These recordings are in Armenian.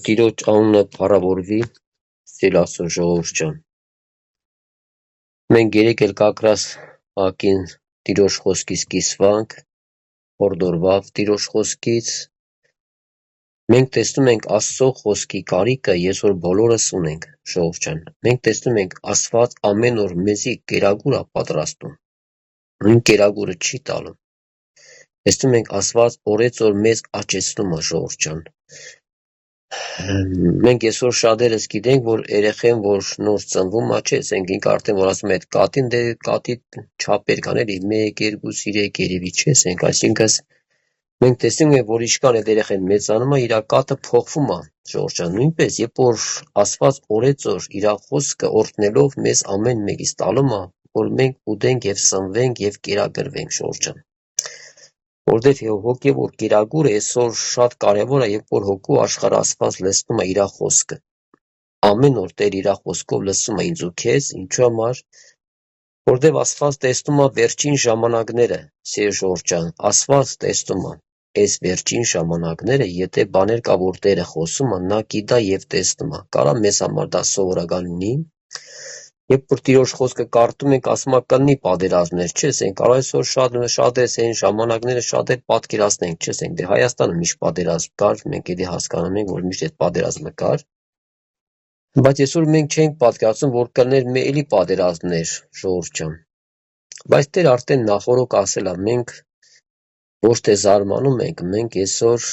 Տիրոջ անունը փառավորվի, Սիրասո ժողովուրդ ջան։ Մենք երեք էլ կակրաս ակին Տիրոջ խոսքից կիսվանք, հորդորվավ Տիրոջ խոսքից։ Մենք տեսնում ենք Աստծո խոսքի կարիքը, այսօր բոլորս ունենք, ժողովուրդ ջան։ Մենք տեսնում ենք Աստված ամեն օր մեզի կերագուր է պատրաստում, նույն կերագուրը չի տալու։ Տեսնում ենք Աստված օրեցօր մեզ աճեցնում է, ժողովուրդ ջան։ Մենք այսօր շատերս գիտենք, որ երեխեն, որ նոր ծնվում է, չէ, ասենք արդեն որ ասում է այդ կատին, դե կատի չափեր կան էլի 1, 2, 3 երևի չէ, ասենք, այսինքն մենք տեսնում ենք, որ ինչքան այդ երեխեն մեծանում է, իր կատը փոխվում է, ժողովուրդ ջան, նույնպես, երբ որ Աստված օրեցօր իր խոսքը օրհնելով մեզ ամեն մեկից տալում է, որ մենք ուտենք եւ սնվենք եւ կերակրվենք, ժողովուրդ ջան։ Որովհետև հոգևոր կերակուրը այսօր շատ կարևոր է, երբ որ հոգու աշխարհը Աստված լցնում է իր խոսքը։ Ամեն օր Տեր իր խոսքով լցում է ինձ ու քեզ, ինչու համար, որովհետև Աստված տեսնում է վերջին ժամանակները, սիրելի ժողովուրդ ջան, Աստված տեսնում է այս վերջին ժամանակները, եթե բաներ կա, որ Տերը խոսում է, նա գիտա եւ տեսնում է։ Կարա մեզ համար դա սովորական լինի։ Երբ որ Տիրոջ խոսքը կարդում ենք, ասում է կլինի պատերազմներ, չէ՞, ասենք, կարող այսօր շատ այն ժամանակները շատ էլ պատկերացնենք, չէ՞, ասենք, դե Հայաստանը միշտ պատերազմ կար, մենք էլի հասկանում ենք, որ միշտ այդ պատերազմը կար։ Բայց այսօր մենք չենք պատկերացնում, որ կլներ էլի պատերազմներ, ժողովուրդ ջան։ Բայց Տեր արդեն նախորոք ասել է, մենք ոչ թե զարմանում ենք, մենք այսօր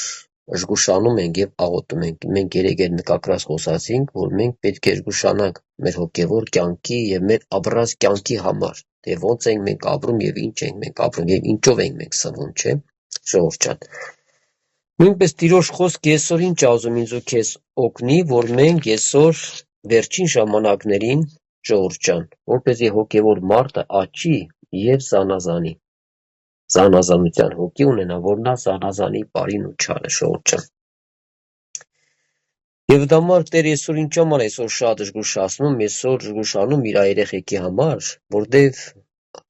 զգուշանում ենք եւ աղոթում ենք։ Մենք երեք էլ նկակրած խոսացինք, որ մենք պետք է զգուշանանք մեր հոգեվոր կյանքի եւ մեր ապրած կյանքի համար, թե ոնց ենք մենք ապրում եւ ինչ ենք մենք ապրում եւ ինչով ենք մենք սնվում, չէ՞, ժողովուրդ ջան։ Նույնպես Տիրոջ խոսքը այսօր ինչ ասում ինձ ու քեզ օգնի, որ մենք այսօր վերջին ժամանակներին, ժողովուրդ ջան, որպեսզի հոգեվոր մարդը աճի եւ զանազանի, զանազանության հոգի ունենա, որ նա զանազանի բարին ու չարը, ժողովուրդ ջան։ Եվ դա համար Տեր այսօր ինչ համար այսօր շատ զգուշացնում, այսօր զգուշանում իր երեխեքի համար, որտեվ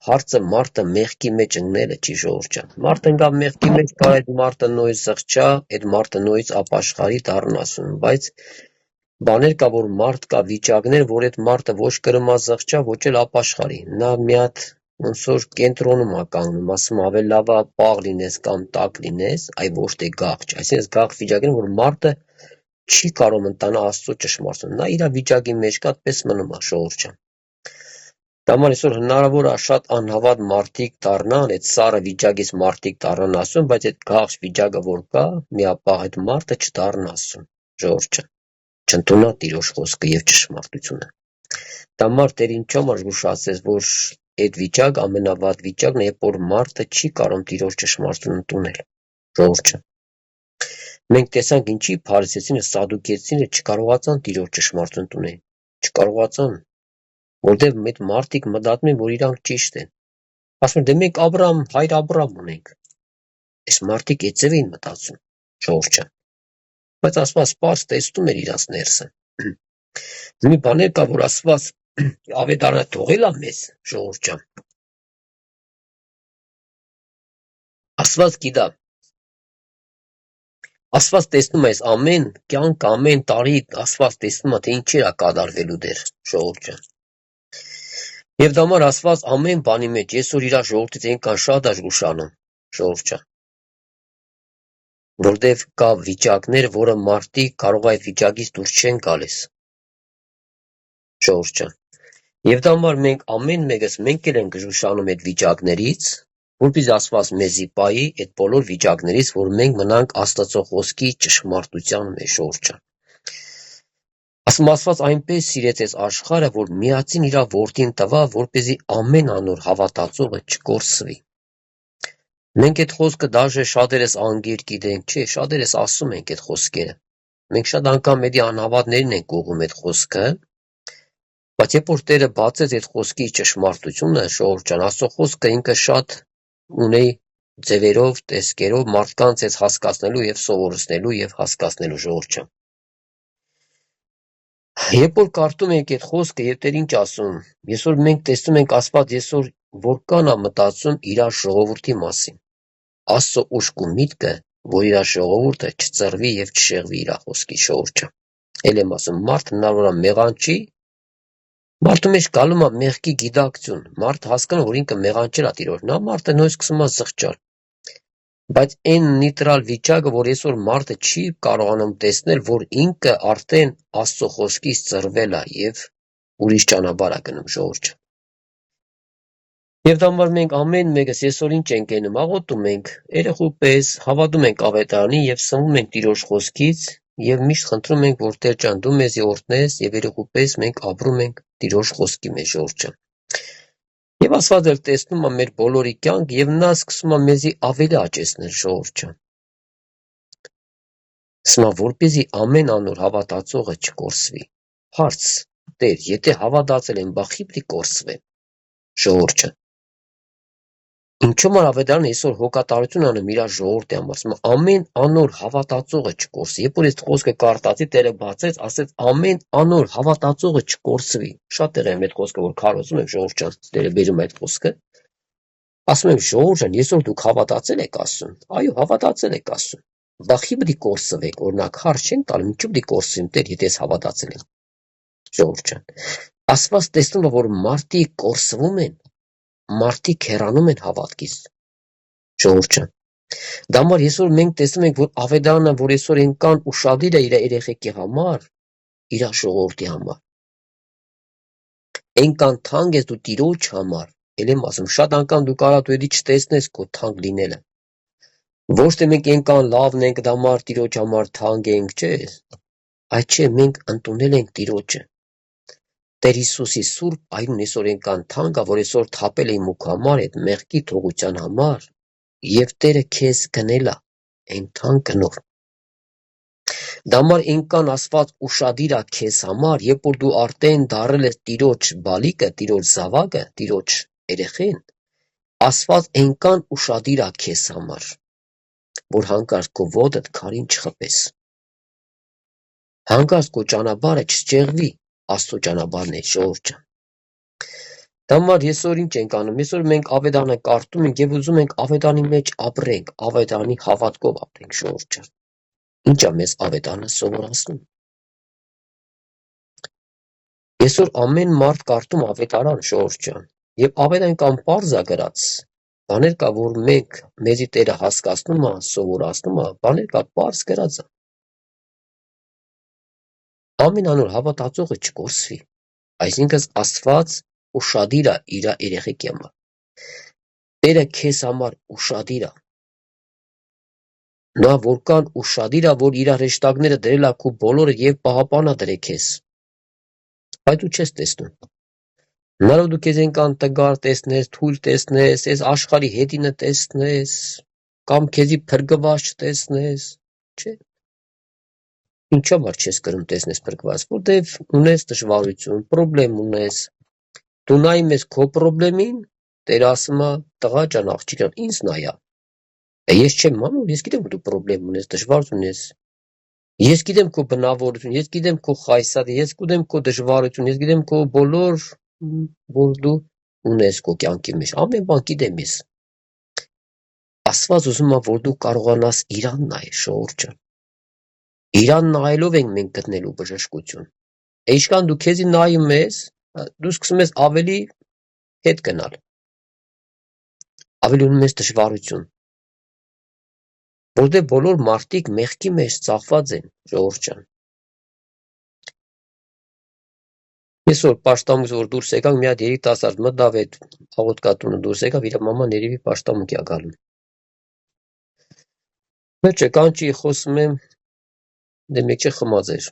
հարցը մարդը մեղքի մեջ ընկնելը չի, ժողովուրդ ջան։ Մարդը ընկա մեղքի մեջ, կար այդ մարդը նույն զղջա, այդ մարդը նույնից ապաշխարի դառն ասում, բայց բաներ կա, որ մարդ կա վիճակներ, որ այդ մարդը ոչ կրմա զղջա, ոչ էլ ապաշխարի։ Նա մի հատ ոնց որ կենտրոնում է կանգնում, ասում ավելի լավ է պաղ լինես կամ տաք լինես, այ ոչ թե գաղջ։ Այսինքն գաղ վիճակն որ մարդը չի կարող ընտանա Աստծո ճշմարտություն։ Նա իր վիճակի մեջ կա, այդպես մնում է, ժողովուրդ ջան։ Դա համար այսօր հնարավոր է շատ անհավատ մարդիկ դառնան, այդ սառը վիճակից մարդիկ դառնան ասում, բայց այդ գաղջ վիճակը որ կա, միապաղ այդ մարդը չդառնա ասում, ժողովուրդ ջան։ Չընդունա Տիրոջ խոսքը եւ ճշմարտությունը։ Դա համար Տեր ինչ համար զգուշացես, որ այդ վիճակ ամենավատ վիճակն է, երբ որ մարդը չի կարող Տիրոջ ճշմարտությունը ընդունել, ժողովուրդ ջան։ Մենք տեսանք ինչի փարիսեցիները, սադուկեցիները չկարողացան Տիրոջ ճշմարտություն ընդունել, չկարողացան, որտեղ այդ մարդիկ մտածում են, որ իրանք ճիշտ են։ Ասում են, դե մենք հայր Աբրահամ ունենք։ Այս մարդիկ այդպես էին մտածում, ժողովուրդ ջան։ Բայց Աստված պարզ տեսնում էր իրանց ներսը։ Մի բաներ կա, որ Աստված ավետարանը թողել է մեզ, ժողովուրդ ջան։ Աստված գիտա։ Աստված տեսնում է այս ամեն կյանք, ամեն տարի Աստված տեսնում է, թե ինչեր է կատարվելու դեր, ժողովուրդ ջան։ Եվ դա համար Աստված ամեն բանի մեջ այսօր իր ժողովրդից այնքան շատ է զգուշանում, ժողովուրդ ջան։ Որտեվ կա վիճակներ, որը մարդիկ կարող է այդ վիճակից դուրս չեն գալիս, ժողովուրդ ջան։ Եվ դա համար մենք ամեն մեկս մենք էլ ենք զգուշանում այդ վիճակներից, որպեսզի Աստված մեզի պահի այդ բոլոր վիճակներից, որ մենք մնանք Աստծո խոսքի ճշմարտության մեջ, ժողովուրդ ջան։ Ասում Աստված այնպես սիրեց այս աշխարհը, որ միածին իր որդին տվավ, որպեսզի ամեն անոր հավատացողը չկորսվի։ Մենք այդ խոսքը դաժե շատերս անգիր գիտենք, չէ, շատերս ասում ենք այդ խոսքերը։ Մենք շատ անգամ էդի անհավատներին ենք ուղղում այդ խոսքը, բայց երբ որ Տերը բացեց այդ խոսքի ճշմարտությունը, ժողովուրդ ջան, Աստծո խոսքը ինքը շատ ունի ձևերով, տեսքերով մարդկանց այս հասկացնելու եւ սովորեցնելու եւ հասկացնելու, ժողովուրդ ջան։ Երբ որ կարդում ենք այդ խոսքը եւ Տեր ինչ ասում, այսօր մենք տեսնում ենք Աստված այսօր որքան է մտածում իր ժողովրդի մասին։ Աստծո ուշք ու միտքը որ իր ժողովուրդը չծռվի եւ չշեղվի իր խոսքի շորջը։ Էլ եմ ասում, մարդ հնարավոր է մեղանչի, մարդու մեջ գալու է մեղքի գիտակցություն, մարդ հասկանում որ ինքը մեղանչել է տիրոջ, նա մարդը նույն սկսում է զղջալ։ Բայց այն նեյտրալ վիճակը, որ այսօր մարդը չի կարողանում տեսնել, որ ինքը արդեն Աստծո խոսքից ծռվել է եւ ուրիշ ճանապարհ է գնում ժողովուրդը։ Եվ դա համար մենք ամեն մեկս այսօր ինչ ենք անում, աղոթում ենք, երեխու պես հավատում ենք ավետարանին եւ սնվում ենք Տիրոջ խոսքից եւ միշտ խնդրում ենք, որ Տեր ջան դու մեզ օրհնես եւ երեխու պես մենք ապրում ենք Տիրոջ խոսքի մեջ ժողովուրդը։ Եվ Աստված էլ տեսնում է մեր բոլորի կյանք եւ նա սկսում է մեզի ավելի աճեցնել ժողովուրդը։ Սա որպեսզի ամեն անոր հավատացողը չկորսվի։ Հարց. Տեր, եթե հավատացել են, բախի պիտի կորսվեն ժողովուրդը։ Ինչու՞ որ ավետարանը այսօր հոգատարություն անում իր ժողովրդի համար, ասում ամեն անոր հավատացողը չկորսի։ Երբ որ այս խոսքը կարտացի, Տերը բացեց, ասեց ամեն անոր հավատացողը չկորսվի։ Շատ տեղ եմ այդ խոսքը որ քարոզում եմ ժողովրդյան, Տերը բերում այդ խոսքը։ Ասում եմ ժողովրդյան, այսօր դուք հավատացել եք ասում։ Այո, հավատացել եք ասում։ Բախի պիտի կորսվեք, օրինակ հարց չեն տալու, ինչու պիտի կորսվեմ, Տեր, եթե ես հավատացել եմ։ Ժողովրդյան։ Աստված տեսնում է, որ մարդիկ կորսվում են, մարդիկ հեռանում են հավատքից ժողովուրդը։ Դա համար այսօր մենք տեսնում ենք, որ ավետարանը, որ այսօր այնքան ուշադիր է իր երեխեքի համար, իր ժողովրդի համար, այնքան թանկ է դու Տիրոջ համար, ել եմ ասում, շատ անգամ դու կարա դու էդի չտեսնես քո թանկ լինելը։ Ոչ թե մենք այնքան լավն ենք, դա համար Տիրոջ համար թանկ ենք, չէ, այդ չէ, մենք ընդունել ենք Տիրոջը։ Տեր Հիսուսի սուրբ այրուն այսօր այնքան թանկ է, որ այսօր թափել է իմ ու քո համար այդ մեղքի թողության համար, եւ Տերը քեզ գնել է այն թանկ գնով։ Դա համար այնքան Աստված ուշադիր է քեզ համար, երբ որ դու արդեն դառել ես Տիրոջ բալիկը, Տիրոջ զավակը, Տիրոջ երեխեն, Աստված այնքան ուշադիր է քեզ համար, որ հանկարծ քո ոտդ քարին չխփես։ Հանկարծ քո ճանապարհը չճեղվի Աստծո ճանապարհն է ժողովուրդը։ Դա համար այսօր ինչ ենք անում, այսօր մենք ավետարանը կարդում ենք եւ ուզում ենք ավետարանի մեջ ապրենք, ավետարանի հավատքով ապրենք ժողովուրդը։ Ինչ է մեզ ավետարանը սովորացնում։ Այսօր ամեն մարդ կարդում ավետարան ժողովուրդը եւ ավետարան կամ պարզ է գրած, բաներ կա, որ մենք մեզի Տերը հասկացնում է, սովորացնում է, բաներ կա պարզ գրած է։ Ամեն անոր հավատացողը չկորսվի, այսինքն Աստված ուշադիր է իր երեխեքի համար։ Տերը քեզ համար ուշադիր է։ Նա որքան ուշադիր է, որ իր հրեշտակները դրել է քո բոլորը եւ պահապանա դրե քեզ։ Բայց դու չես տեսնում։ Հնարով դու քեզ այնքան տգար տեսնես, թույլ տեսնես, այս աշխարհի հետինը տեսնես, կամ քեզի փրկված չտեսնես, չէ։ Ինչո՞ւ որ չես կրում տեսնես փրկված, որտեվ ունես դժվարություն, խնդրեմ ունես։ Դու նայում ես քո խնդրեմին, Տերը ասում է, տղա ջան, աղջիկ ջան, ինձ նայա։ Ես չեմ անում, ես գիտեմ որ դու խնդրեմ ունես, դժվարություն ունես։ Ես գիտեմ քո բնավորություն, ես գիտեմ քո խայսաթը, ես գիտեմ քո դժվարություն, ես գիտեմ քո բոլոր որ դու ունես քո կյանքի մեջ։ Ամեն բան գիտեմ ես։ Աստված ուզում է, որ դու կարողանաս իրան նայել, ժողովուրդ ջան։ Իրան նայելով ենք մենք գտնելու բժշկություն։ Ինչքան դու քեզի նայում ես, դու սկսում ես ավելի հետ գնալ։ Ավելի ունում ես դժվարություն։ Որտեղ բոլոր մարդիկ մեղքի մեջ ծախված են, ժողովուրդ ջան։ Այսօր պաշտամունքից որ դուրս եկանք, մի հատ երիտասարդ մտավ այդ աղոթքատունը դուրս եկավ, իր մաման երևի պաշտամունքի է գալու։ Վերջը կանչի խոսում եմ, դե մեկ չէ խմած էր։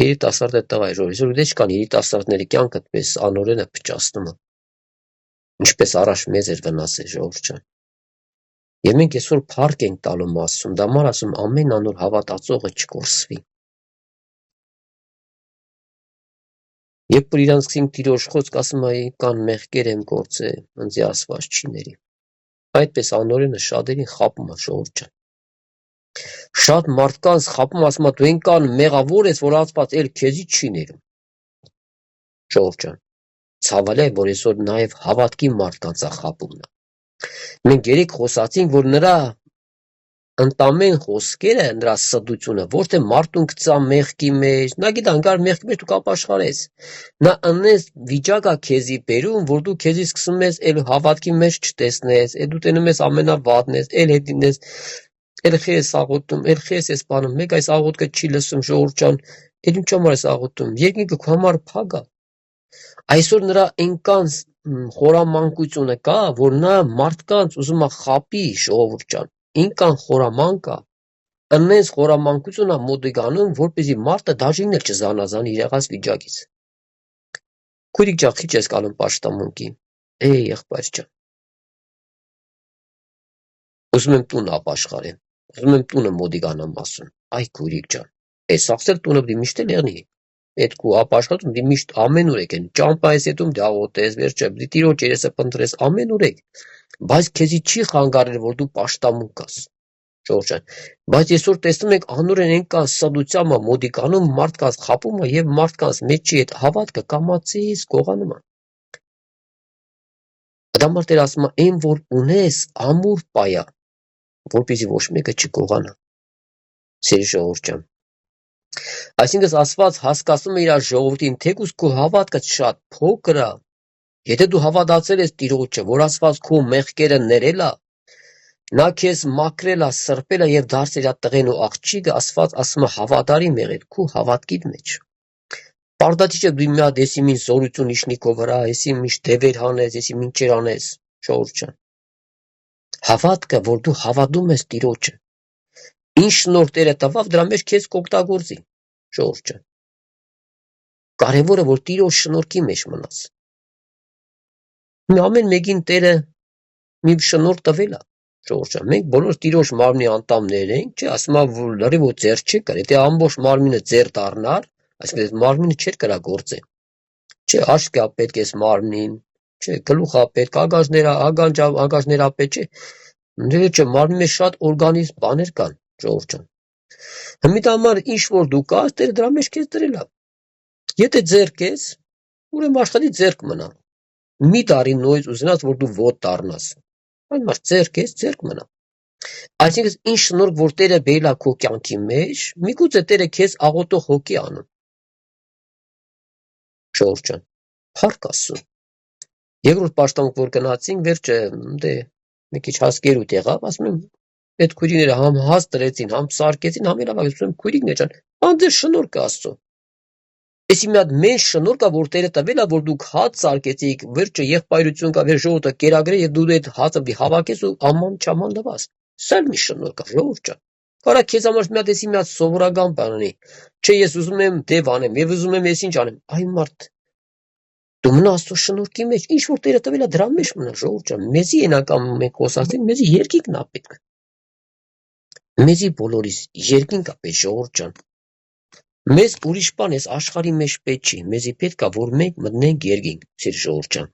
Երիտասարդ է տղա է, ժողովուրդ, դե չկան երիտասարդների կյանքը այդպես անօրենը փճացնում է։ Ինչպես առաջ մեզ էր վնասել, ժողովուրդ ջան։ Եվ մենք այսօր փառք ենք տալու Աստծուն, դա համար ասում ամեն անոր հավատացողը չկորսվի։ Երբ որ իրանց սկսին Տիրոջ խոսք ասում է, կան մեղքեր եմ գործել, ինձ Աստված չի ների։ Այդպես անօրենը շատերին խաբում է, ժողովուրդ ջան։ Շատ մարդկանց խաբում ասում է, դու այնքան մեղավոր ես, որ Աստված էլ քեզի չի ներում։ Ժողովուրդ ջան, ցավալի է, որ այսօր նաև հավատքի մարդկանց է խաբում նա։ Մենք երեք խոսացինք, որ նրա Ընտամեն խոսքերը նրա սդությունը, ոչ թե մարդուն գծա մեղքի մեջ, նա գիտա անկար մեղքի մեջ դու կապաշխարես, նա ընես վիճակա քեզի բերում, որ դու քեզի սկսում ես էլ հավատքի մեջ չտեսնես, էլ դու տենում ես ամենավատն ես, էլ հետինես, էլ խես աղոտում, էլ խես ես բանում, մեկ այս աղոտքը չի լսում ժողովուրդ ջան, էլ ինչ համար ես աղոտում, երկինքը քո համար փագ է, այսօր նրա այնքան խորամանկությունը կա, որ նա մարդկանց ուզում է խապի ժողովուրդ ջան, ինքան խորամանկ կա, ընենց խորամանկություն է մոդիգանում, որպեսզի մարդը դաժինն էլ չզանազանի իր եղած վիճակից։ Քույրիկ ջան, քիչ ես կանում պաշտամունքի, եղբայր ջան, ուզում եմ տուն ապաշխարեմ, ուզում եմ տունը մոդիգանամ ասում, այ քույրիկ ջան, այս աղսել տունը դի միշտ էլ եղնի, այդ քու ապաշխարում դի միշտ ամենուր եք են, ճամպա ես հետում դի աղոտես, վերջը, դի տիրոջ երեսը փնտրես, ամենուր եք, բայց քեզի չի խանգարել, որ դու պաշտամունք կաս, ժողովուրդ ջան, բայց այսօր տեսնում եք անորեն այնքան սադությամբ է մոդիկանում, մարդկանց խապում է եւ մարդկանց մեջի այդ հավատքը կամացից գողանում է։ Դամարտեր ասում է, այն որ ունես ամուր պայա, որպեսզի ոչ մեկը չգողանա։ Սիրելի ժողովուրդ ջան, այսինքն Աստված հասկացում է իր ժողովրդին, թեկուզ քո հավատքը շատ փոքր է, եթե դու հավատացել ես Տիրոջը, որ Աստված քո մեղքերը ներել է, նա քեզ մաքրել է, սրբել է եւ դարձել է տղեն ու աղջիկը, Աստված ասում է հավատարիմ եղել քո հավատքի մեջ։ Պարտադիր է դու մի հատ էսի մին զորություն իշնի քո վրա, էսի միշտ դևեր հանես, էսի մինչեր անես, ժողովուրդ ջան։ Հավատքը, որ դու հավատում ես Տիրոջը, ինչ շնորհ Տերը տվավ, դրա մեջ քեզ կօգտագործի, ժողովուրդ ջան։ Կարևորը որ Տիրոջ շնորհքի մեջ մնաս։ Ամեն մեկին Տերը մի շնորհ տվել է, ժողովուրդ ջան։ Մենք բոլոր Տիրոջ մարմնի անդամներ ենք, չէ, ասում է որ լրիվ ու ձեռ չի կար, եթե ամբողջ մարմինը ձեռ դառնար, այսինքն այդ մարմինը չէր կարա գործել։ Չէ, աչքա պետք է մարմնին, չէ, գլուխա պետք, ագանջներա պետք, չէ։ Չէ, մարմնի մեջ շատ օրգանիզմ բաներ կան, ժողովուրդ ջան։ Հիմա ինչ որ դու կաս, Տերը դրա մեջ քեզ դրել է։ Եթե ձեռք ես, ուրեմն աշխատի ձեռք մնա։ Մի տարի նույնիսկ ուզենաս որ դու ոտ դառնաս։ Այն մաս ձեռք ես, ձեռք մնա։ Այսինքն ինչ շնորհք որ Տերը բերել է քո կյանքի մեջ, միգուցե Տերը քեզ աղոտող հոգի անում։ Ժողովուրդ ջան, փառք Աստծո։ Երկրորդ պաշտամունք որ գնացինք, վերջը դե մի քիչ հասկերուտ եղավ, ասում եմ այդ քույրիկները համ հաս դրեցին, համ սարկեցին, ամենավաղ քույրիկներ ջան, անձեր շնորհք Աստծո։ Էսի մի հատ մեծ շնորհք է որ Տերը տվել է, որ դուք հաց սարկեցիք, վերջը եղբայրություն կա, վեր ժողովուրդը կերակրե եւ դու այդ հացը հավաքես ու աման չաման լվաս։ Սա մի շնորհք է, ժողովուրդ ջան։ Կարա քեզ համար մի հատ էսի մի հատ սովորական բան ունի։ Չէ, ես ուզում եմ դև անեմ, եւ ուզում եմ ես ինչ անեմ։ Այ մարդ դու մնա Աստծո շնորհքի մեջ, ինչ որ Տերը տվել է դրա մեջ մնա, ժողովուրդ ջան, մեզի ենական մենք խոսացինք, մեզի երկինքն է պետք։ Մեզի բոլորիս երկինք է պետք, ժողովուրդ ջան։ Մեզ ուրիշ բան էս աշխարհի մեջ պետք չի, մեզի պետք է որ մենք մտնենք երկինք, սիրելի ժողովուրդ ջան։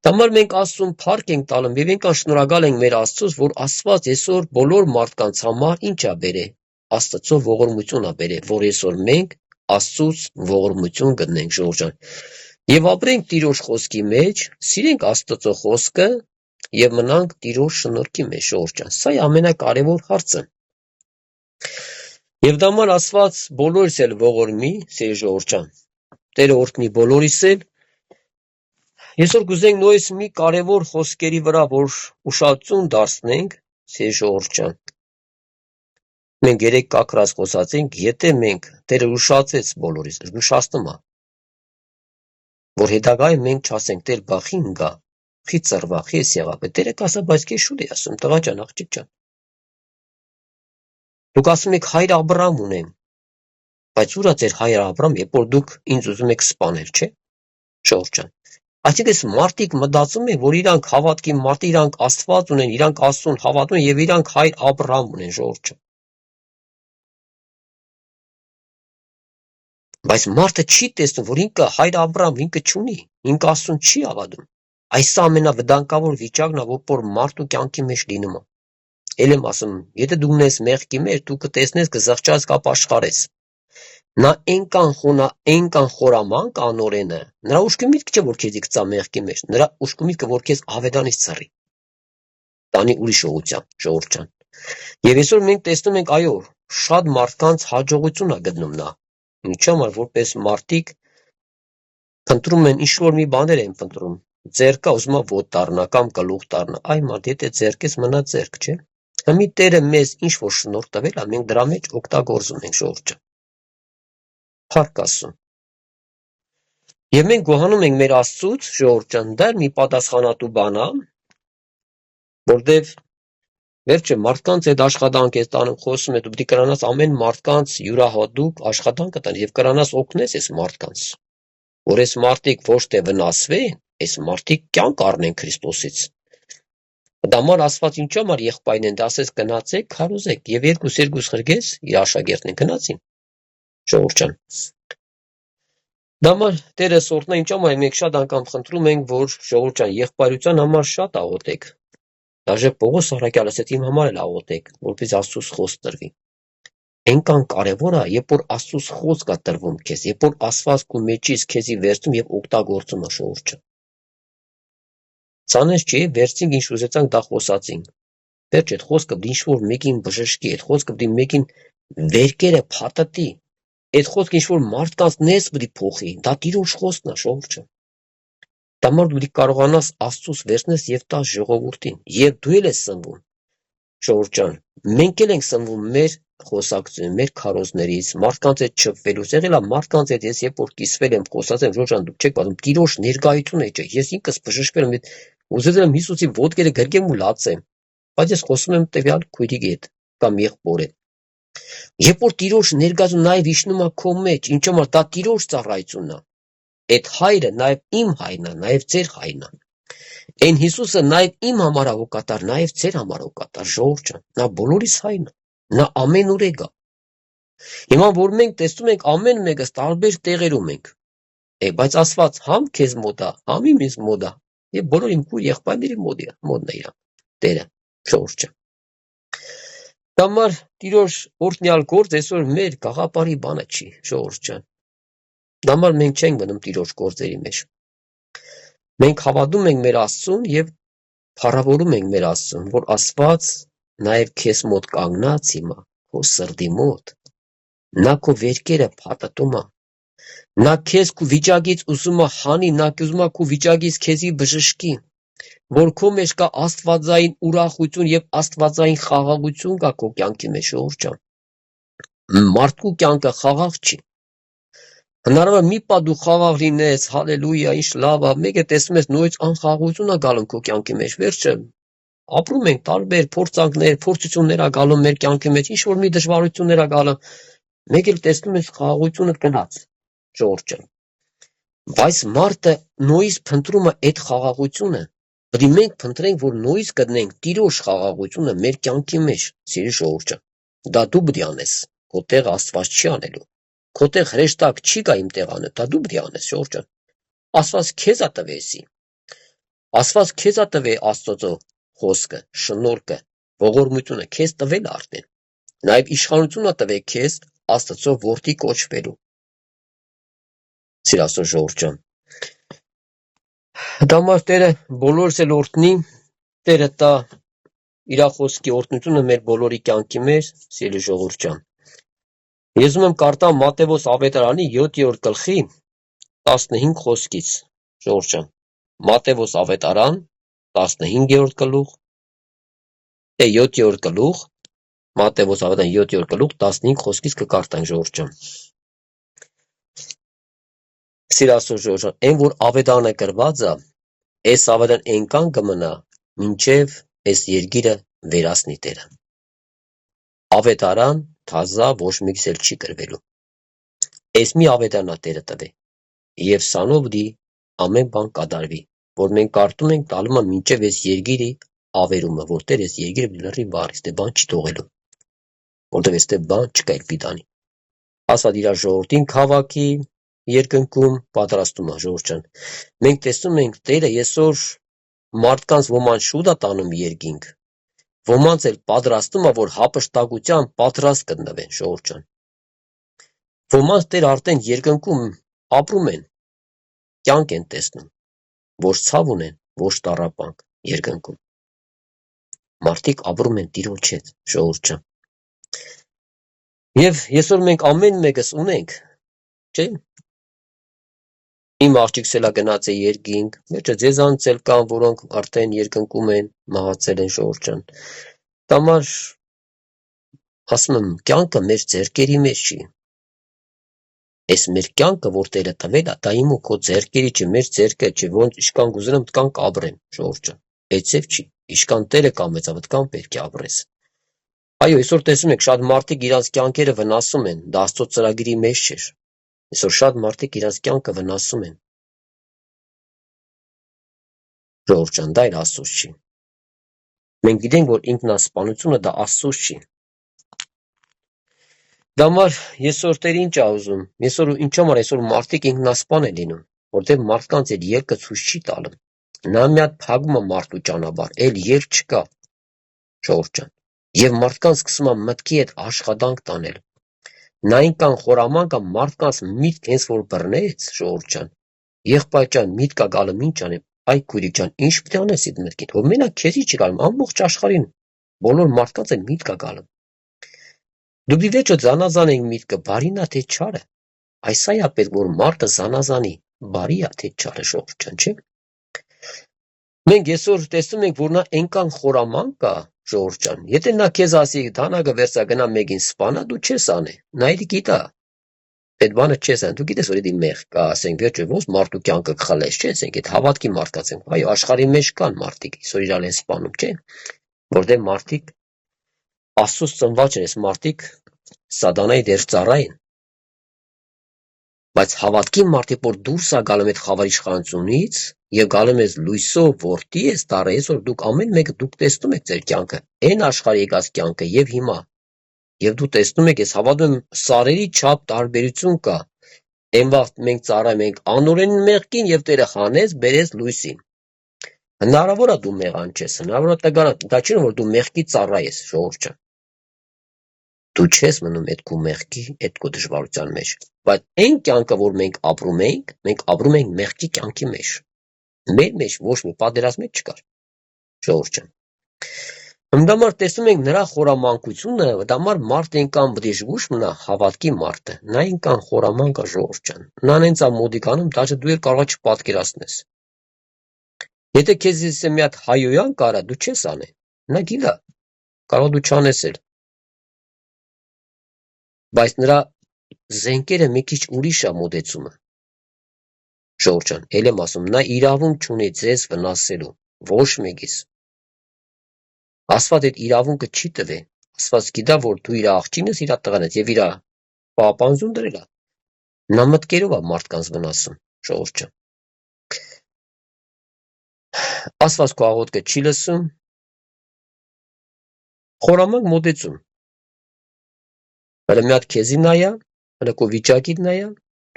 Դամար մենք Աստծուն փառք ենք տալում եւ այնքան շնորհակալ ենք մեր Աստծուց, որ Աստված այսօր բոլոր մարդկանց համար ինչ է բերել, Աստծո ողորմություն է բերել, որ այսօր մենք Աստծուց ողորմություն գտնենք, ժողովուրդ ջան։ Եվ ապրենք Տիրոջ խոսքի մեջ, սիրենք Աստծո խոսքը եւ մնանք Տիրոջ շնորհքի մեջ, ժողովուրդ ջան։ Սա է ամենակարևոր հարցը։ Եվ դամար Աստված բոլորիս էլ ողորմի, սիրելի ժողովուրդ ջան։ Տերը օրհնի բոլորիս էլ։ Այսօր կուզենք նույնս մի կարևոր խոսքերի վրա, որ ուշադրություն դարձնենք, սիրելի ժողովուրդ ջան։ Մենք երեք կակրած խոսացինք, եթե մենք Տերը ուշացեց բոլորիս, ուշացնում է, որ հետագայում մենք չասենք Տեր բախին գա, խի ծրվա, խես եղա, Տերը կասա, բայց քեզ շուտ է ասում, տղա ջան, աղջիկ ջան։ Դուք ասում եք հայր Աբրահամ ունեմ, բայց ուր է ձեր հայր Աբրահամ, երբ որ դուք ինձ ուզում եք սպանել, չէ՞, ժողովուրդ ջան։ Այսինքն մարդիկ մտածում են, որ իրանք հավատքի մարդ, իրանք Աստված ունեն, իրանք Աստծուն հավատում են եւ իրանք հայր Աբրահամ ունեն, ժողովուրդ ջան։ Բայց մարդը չի տեսնում, որ ինքը հայր Աբրահամ ինքը չունի, ինքը Աստծուն չի հավատում։ Այս ամենավտանգավոր վիճակն է, որ մարդու կյանքի մեջ լինում է։ Էլ եմ ասում, եթե դու ունես մեղքի մեջ, դու կտեսնես կզղջած կապաշխարես։ Նա այնքան խորամանկ անորենը, նրա ուշքի միտքը չէ, որ քեզի գծա մեղքի մեջ, նրա ուշքի միտքը, որ քեզ ավետանից ծռի։ Տանի ուրիշ ուղղությամբ, ժողովուրդ ջան։ Եվ այսօր մենք տեսնում ենք, այո, շատ մարդկանց հաջողություն է գտնում նա։ Ինչու՞ համար որպես մարդիկ փնտրում են ինչ-որ մի բաներ են փնտրում։ Ձեռքը ուզում է ոտք դառնա կամ գլուխ դառնա։ Այ մարդ, եթե ձեռքես մնա ձեռք, չէ՞։ Հիմի Տերը մեզ ինչ-որ շնորհ տվել է, մենք դրա մեջ օգտագործում ենք ժողովուրդը։ Փառք Աստծո։ Եվ մենք գոհանում ենք մեր Աստծուց, ժողովուրդ ջան, դա մի պատասխանատու բան է, որտեվ վերջը մարդկանց այդ աշխատանք է տանում, խոսում է, դու պետք է կրանաս ամեն մարդկանց յուրահատուկ աշխատանքը տան եւ կրանաս օգնես այս մարդկանց, որ այս մարդիկ ոչ թե վնասվեն, այս մարդիկ կյանք առնեն Քրիստոսից։ Դամար Աստված ինչու համար եղբայրն են դասես գնացեք, քարոզեք եւ երկուս խրգես իր աշակերտին գնացին։ Ժողովուրդ ջան։ Դամար Տերը սորտնա ինչ համար մենք շատ անգամ խնդրում ենք, որ ժողովուրդ ջան, եղբայրության համար շատ աղոթեք։ Դաժե Պողոս Սարաքյալը ասեց իմ համար էլ աղոթեք, որպես Աստծուց խոսք տրվի։ Այնքան կարևոր է, երբ որ Աստծուց խոսք է տրվում քեզ, երբ որ Աստված քո մեջից քեզի վերցնում եւ օգտագործում է ժողովուրդ ջան։ Ցանես չի, վերցինք ինչ ուզեցանք դա խոսացինք։ Վերջ այդ խոսքը պետք է ինչ-որ մեկին բժշկի, այդ խոսքը պետք է մեկին վերքերը փաթաթի։ Այդ խոսքը ինչ-որ մարդկանց ներս պետք է փոխի, դա Տիրոջ խոսքն է, ժողովուրդ ջան։ Դամար դու պետք է կարողանաս Աստծուց վերցնես եւ տաս ժողովրդին, եւ դու էլ ես սնվում։ Ժողովուրդ ջան, մենք էլ ենք սնվում մեր խոսակցությունից, մեր քարոզներից, մարդկանց հետ չփվելուց, եղել է մարդկանց հետ ես երբ որ կիսվել եմ, խոսած եմ, ժողովուրդ ջան, դուք չեք պատում, Տիրոջ ներկայությունը չէ, ես ինքս բժշկվել եմ, ուզել եմ Հիսուսի ոտքերը գրկեմ ու լացեմ, բայց ես խոսում եմ տվյալ քույրի հետ կամ եղբոր հետ։ Երբ որ Տիրոջ ներկայությունը նաև իջնում է քո մեջ, ինչու՞ համար դա Տիրոջ ծառայությունն է։ Այդ հայրը նաև իմ հայրն է, նաև ձեր հայրն է։ Այն Հիսուսը նաև իմ համար է օգտակար, նաև ձեր համար օգտակար, ժողովուրդ ջան, նա բոլորիս հայրն է, նա ամենուր է գա։ Հիմա որ մենք տեսնում ենք ամեն մեկս տարբեր տեղերում ենք, բայց Աստված համ քեզ մոտ է, համ ինձ մոտ է, եւ բոլոր իմ քույր եղբայրների մոտ է իր Տերը, ժողովուրդ ջան։ Դամար Տիրոջ օրհնյալ գործ այսօր մեր գաղափարի բանը չի, ժողովուրդ ջան։ Դամար մենք չենք մնում Տիրոջ գործերի մեջ։ Մենք հավատում ենք մեր Աստծուն եւ փառավորում ենք մեր Աստծուն, որ Աստված նաեւ քեզ մոտ կանգնած հիմա, քո սրտի մոտ, նա քո վերքերը փաթաթում է, նա քեզ քո վիճակից ուզում է հանի, նա ուզում է քո վիճակից քեզի բժշկի, որ քո մեջ կա աստվածային ուրախություն եւ աստվածային խաղաղություն կա քո կյանքի մեջ, ժողովուրդ ջան։ Մարդու կյանքը խաղաղ չի։ Հնարավոր մի պա դու խաղաղ լինես, հալելույա, ինչ լավ է, մեկը տեսնում ես նույնիսկ անխաղաղություն է գալու քո կյանքի մեջ, վերջը ապրում ենք տարբեր փորձանքներ, փորձություններ ա գալու մեր կյանքի մեջ, ինչ որ մի դժվարություններ ա գալու, մեկ էլ տեսնում ես խաղաղությունը գնաց, ժողովուրդ ջան։ Բայց մարդը նույնիսկ փնտրում է այդ խաղաղությունը, պետք է մենք փնտրենք, որ նույնիսկ գտնենք Տիրոջ խաղաղությունը մեր կյանքի մեջ, սիրելի ժողովուրդ ջան։ Դա դու պետք է անես, քո տեղ Աստված չի անելու։ Քո տեղ հրեշտակ չի գա իմ տեղանը, դա դու պետք է անես, ժողովուրդ ջան։ Աստված քեզ է տվեսի։ Աստված քեզ է տվել Աստծո խոսքը, շնորհքը, ողորմությունը քեզ տվել արդեն։ Նաև իշխանությունը տվել քեզ Աստծո որդի կոչվելու։ Սիրելի Աստծո ժողովուրդ ջան։ Դամար Տերը բոլորս էլ օրհնի, Տերը տա իր խոսքի օրհնությունը մեր բոլորի կյանքի մեջ, սիրելի ժողովուրդ ջան։ Ես ուզում եմ կարդամ Մատթեոս ավետարանի 7-րդ գլխի 15 խոսքից, ժողովուրդ ջան։ Մատթեոս ավետարան 15-րդ գլուխ, 7-րդ գլուխ, Մատթեոս ավետարան 7-րդ գլուխ 15 խոսքից կկարդանք, ժողովուրդ ջան։ Սիրելի Աստծո ժողովուրդ ջան, այն որ ավետարանը գրված է, այս ավետարան այնքան կմնա, մինչև այս երկիրը վերացնի Տերը։ Ավետարան թազա ոչ մեկս էլ չի գրվելու։ Այս մի ավետարանա Տերը տվե։ Եվ սանով դի ամեն բան կատարվի, որ մենք կարդում ենք տալումը մինչև այս երկիրի ավերումը, որտեղ այս երկիրը լրի վարից դե բան չի թողելու, որտեղ այստեղ բան չկա էլ պիտանի։ Աստված իր ժողովրդին քաղաքի երկնքում պատրաստում է, ժողովուրդ ջան։ Մենք տեսնում ենք Տերը այսօր մարդկանց ոման շուտ է տանում երկինք, ոմանց էլ պատրաստում է, որ հափշտակության պատրաստ կտնվեն, ժողովուրդ ջան։ Ոմանց Տեր արդեն երկնքում ապրում են, կյանք են տեսնում, ոչ ցավ ունեն, ոչ տառապանք երկնքում։ Մարդիկ ապրում են Տիրոջ հետ, ժողովուրդ ջան։ Եվ այսօր մենք ամեն մեկս ունենք, չէ՞։ Իմ աղջիկս էլա գնաց է երկինք, մեջը ձեզանց էլ կան, որոնք արդեն երկնքում են, մահացել են, ժողովուրդ ջան։ Դամար ասում եմ, կյանքը մեր ձեռքերի մեջ չի։ Այս մեր կյանքը, որ Տերը տվել է, դա իմ ու քո ձեռքերի չի, մեր ձեռքը չի, ոնց իշքան գուզենամ տկան կաբրեմ, ժողովուրդ ջան։ Այդցև չի։ Իշքան Տերը կամեցավ, տկան պետք է ապրես։ Այո, այսօր տեսնում եք, շատ մարդիկ իրենց կյանքերը վնասում են, դա Աստծո ծրագրի մեջ չէր։ Այսօր շատ մարդիկ իրենց կյանքը վնասում են։ Ժողովուրդ ջան, դա էլ Աստծոց չի։ Մենք գիտենք, որ ինքնասպանությունը դա Աստծոց չի։ Դա համար այսօր Տերը ինչ է ուզում։ Այսօր ինչ համար այսօր մարդիկ ինքնասպան են լինում, որտեղ մարդկանց այդ ելքը ցույց չի տալու։ Նա մի հատ փակում է մարդու ճանապարհ, այլ ելք չկա, ժողովուրդ ջան։ Եվ մարդկանց սկսում է մտքի հետ աշխատանք տանել։ Նա այնքան խորամանկ է մարդկանց միտք հենց որ բռնեց, ժողովուրդ ջան։ Եղբայր ջան, միտք է գալու ինչ անեմ։ Այ քույրիկ ջան, ինչ պետք է անես այդ մտքին։ Որ մենակ քեզի չի գալու, ամբողջ աշխարհին բոլոր մարդկանց էլ միտք է գալու։ Դու դիվեճը զանազան եք միտքը, բարին է թե չարը։ Այս այա պետք որ մարդը զանազանի, բարի է թե չարը, ժողովուրդ ջան, չէ՞։ Մենք այսօր տեսնում ենք, որ նա այնքան խորամանկ է, ժողովուրդ ջան։ Եթե նա քեզ ասի, դանակը վերցա գնա մեկին սպանա, դու չես անի։ Նա էլ գիտա։ Այդ բանը չես անի։ Դու գիտես, որ դա մեղ կա, ասենք, վերջը ոնց մարդու կյանքը կխլես, չէ՞, ասենք, այդ հավատքի մարդկաց են։ Այո, աշխարհի մեջ կան մարդիկ, այսօր իրար են սպանում, չէ՞։ Որտեղ մարդիկ Աստծոց ծնված չեն, այս մարդիկ սատանայի դեր ծառա են։ Բայց հավատքի մարդիկ, որ դուրս է գալու այդ խավար իշխանությունից եւ գալու ես լույսով որդի ես դառը, այսօր դուք ամեն մեկը դուք տեսնում եք ձեր կյանքը, այն աշխարհի եկած կյանքը եւ հիմա։ Եվ դու տեսնում եք, ես հավատում եմ, սարերի չափ տարբերություն կա։ Այն վաղ մենք ծառայում ենք անօրեն մեղքին եւ Տերը խանեց, բերեց լույսին։ Հնարավոր է դու մեղանչես, հնարավոր է դա չի որ դու մեղքի ծառա ես, ժողովուրդ ջան։ Դու չես մնում այդ քո մեղքի, այդ քո դժվարության մեջ, բայց այն կյանքը, որ մենք ապրում ենք մեղքի կյանքի մեջ։ Մեր մեջ ոչ մի պատերազմ չկար, ժողովուրդ ջան։ Հմդամար տեսնում ենք նրա խորամանկությունը, դամար մարդ այնքան բդիժգուշ մնա հավատքի մարդը, նա այնքան խորամանկ է, ժողովուրդ ջան։ Նա հենց է մոդիկանում, դաժե դու էլ կարող ես չպատկերացնես։ Եթե քեզ մի հատ հայոյան կարա, դու չես անե, նա գիտա, կարող դու չանես էլ։ Բայց նրա զենքերը մի քիչ ուրիշ է մոտեցումը։ Ժողովուրդ ջան, ել եմ ասում, նա իրավունք չունի ձեզ վնասելու, ոչ մեկիս։ Աստված այդ իրավունքը չի տվի։ Աստված գիտա, որ դու իր աղջինս, իր տղան ես եւ իր պապանձուն դրել է։ Նա մտքերով է մարդկանց վնասում, ժողովուրդ ջան։ Աստված քո աղոթքը չի լսում։ Խորամանկ մոտեցում։ Հələ մի հատ քեզի նայա, հələ քո վիճակիդ նայա,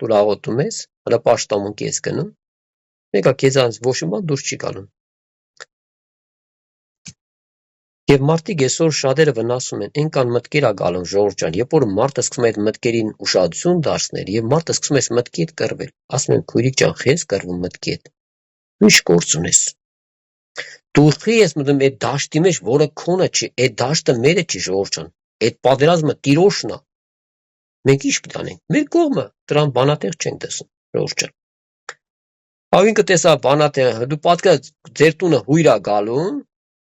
դու աղոթում ես, հələ պաշտամունք ես գնում, մեկը քեզանից ոչ մի բան դուրս չի գալու։ Եվ մարդիկ այսօր շատերը վնասում են, այնքան մտքեր է գալու, ժողովուրդ ջան, երբ որ մարդը սկսում է այդ մտքերին ուշադրություն դարձնել եւ մարդը սկսում է մտքի հետ կռվել, ասում են քույրիկ ջան, խես կռվում մտքի հետ։ Ինչ գործ ունես։ Դու խի ես մտնում այդ դաշտի մեջ, որը քոնը չի, այդ դաշտը մերը չի, ժողովուրդ ջան։ Այդ պատերազմը Տիրոջն է։ Մենք ինչ պետք անենք։ Մեր կողմը դրան բանատեղ չենք տեսնում, ժողովուրդ ջան։ Ավինքը տեսա բանատեղ, դու պատկեր ձեր տունը հույր է գալու,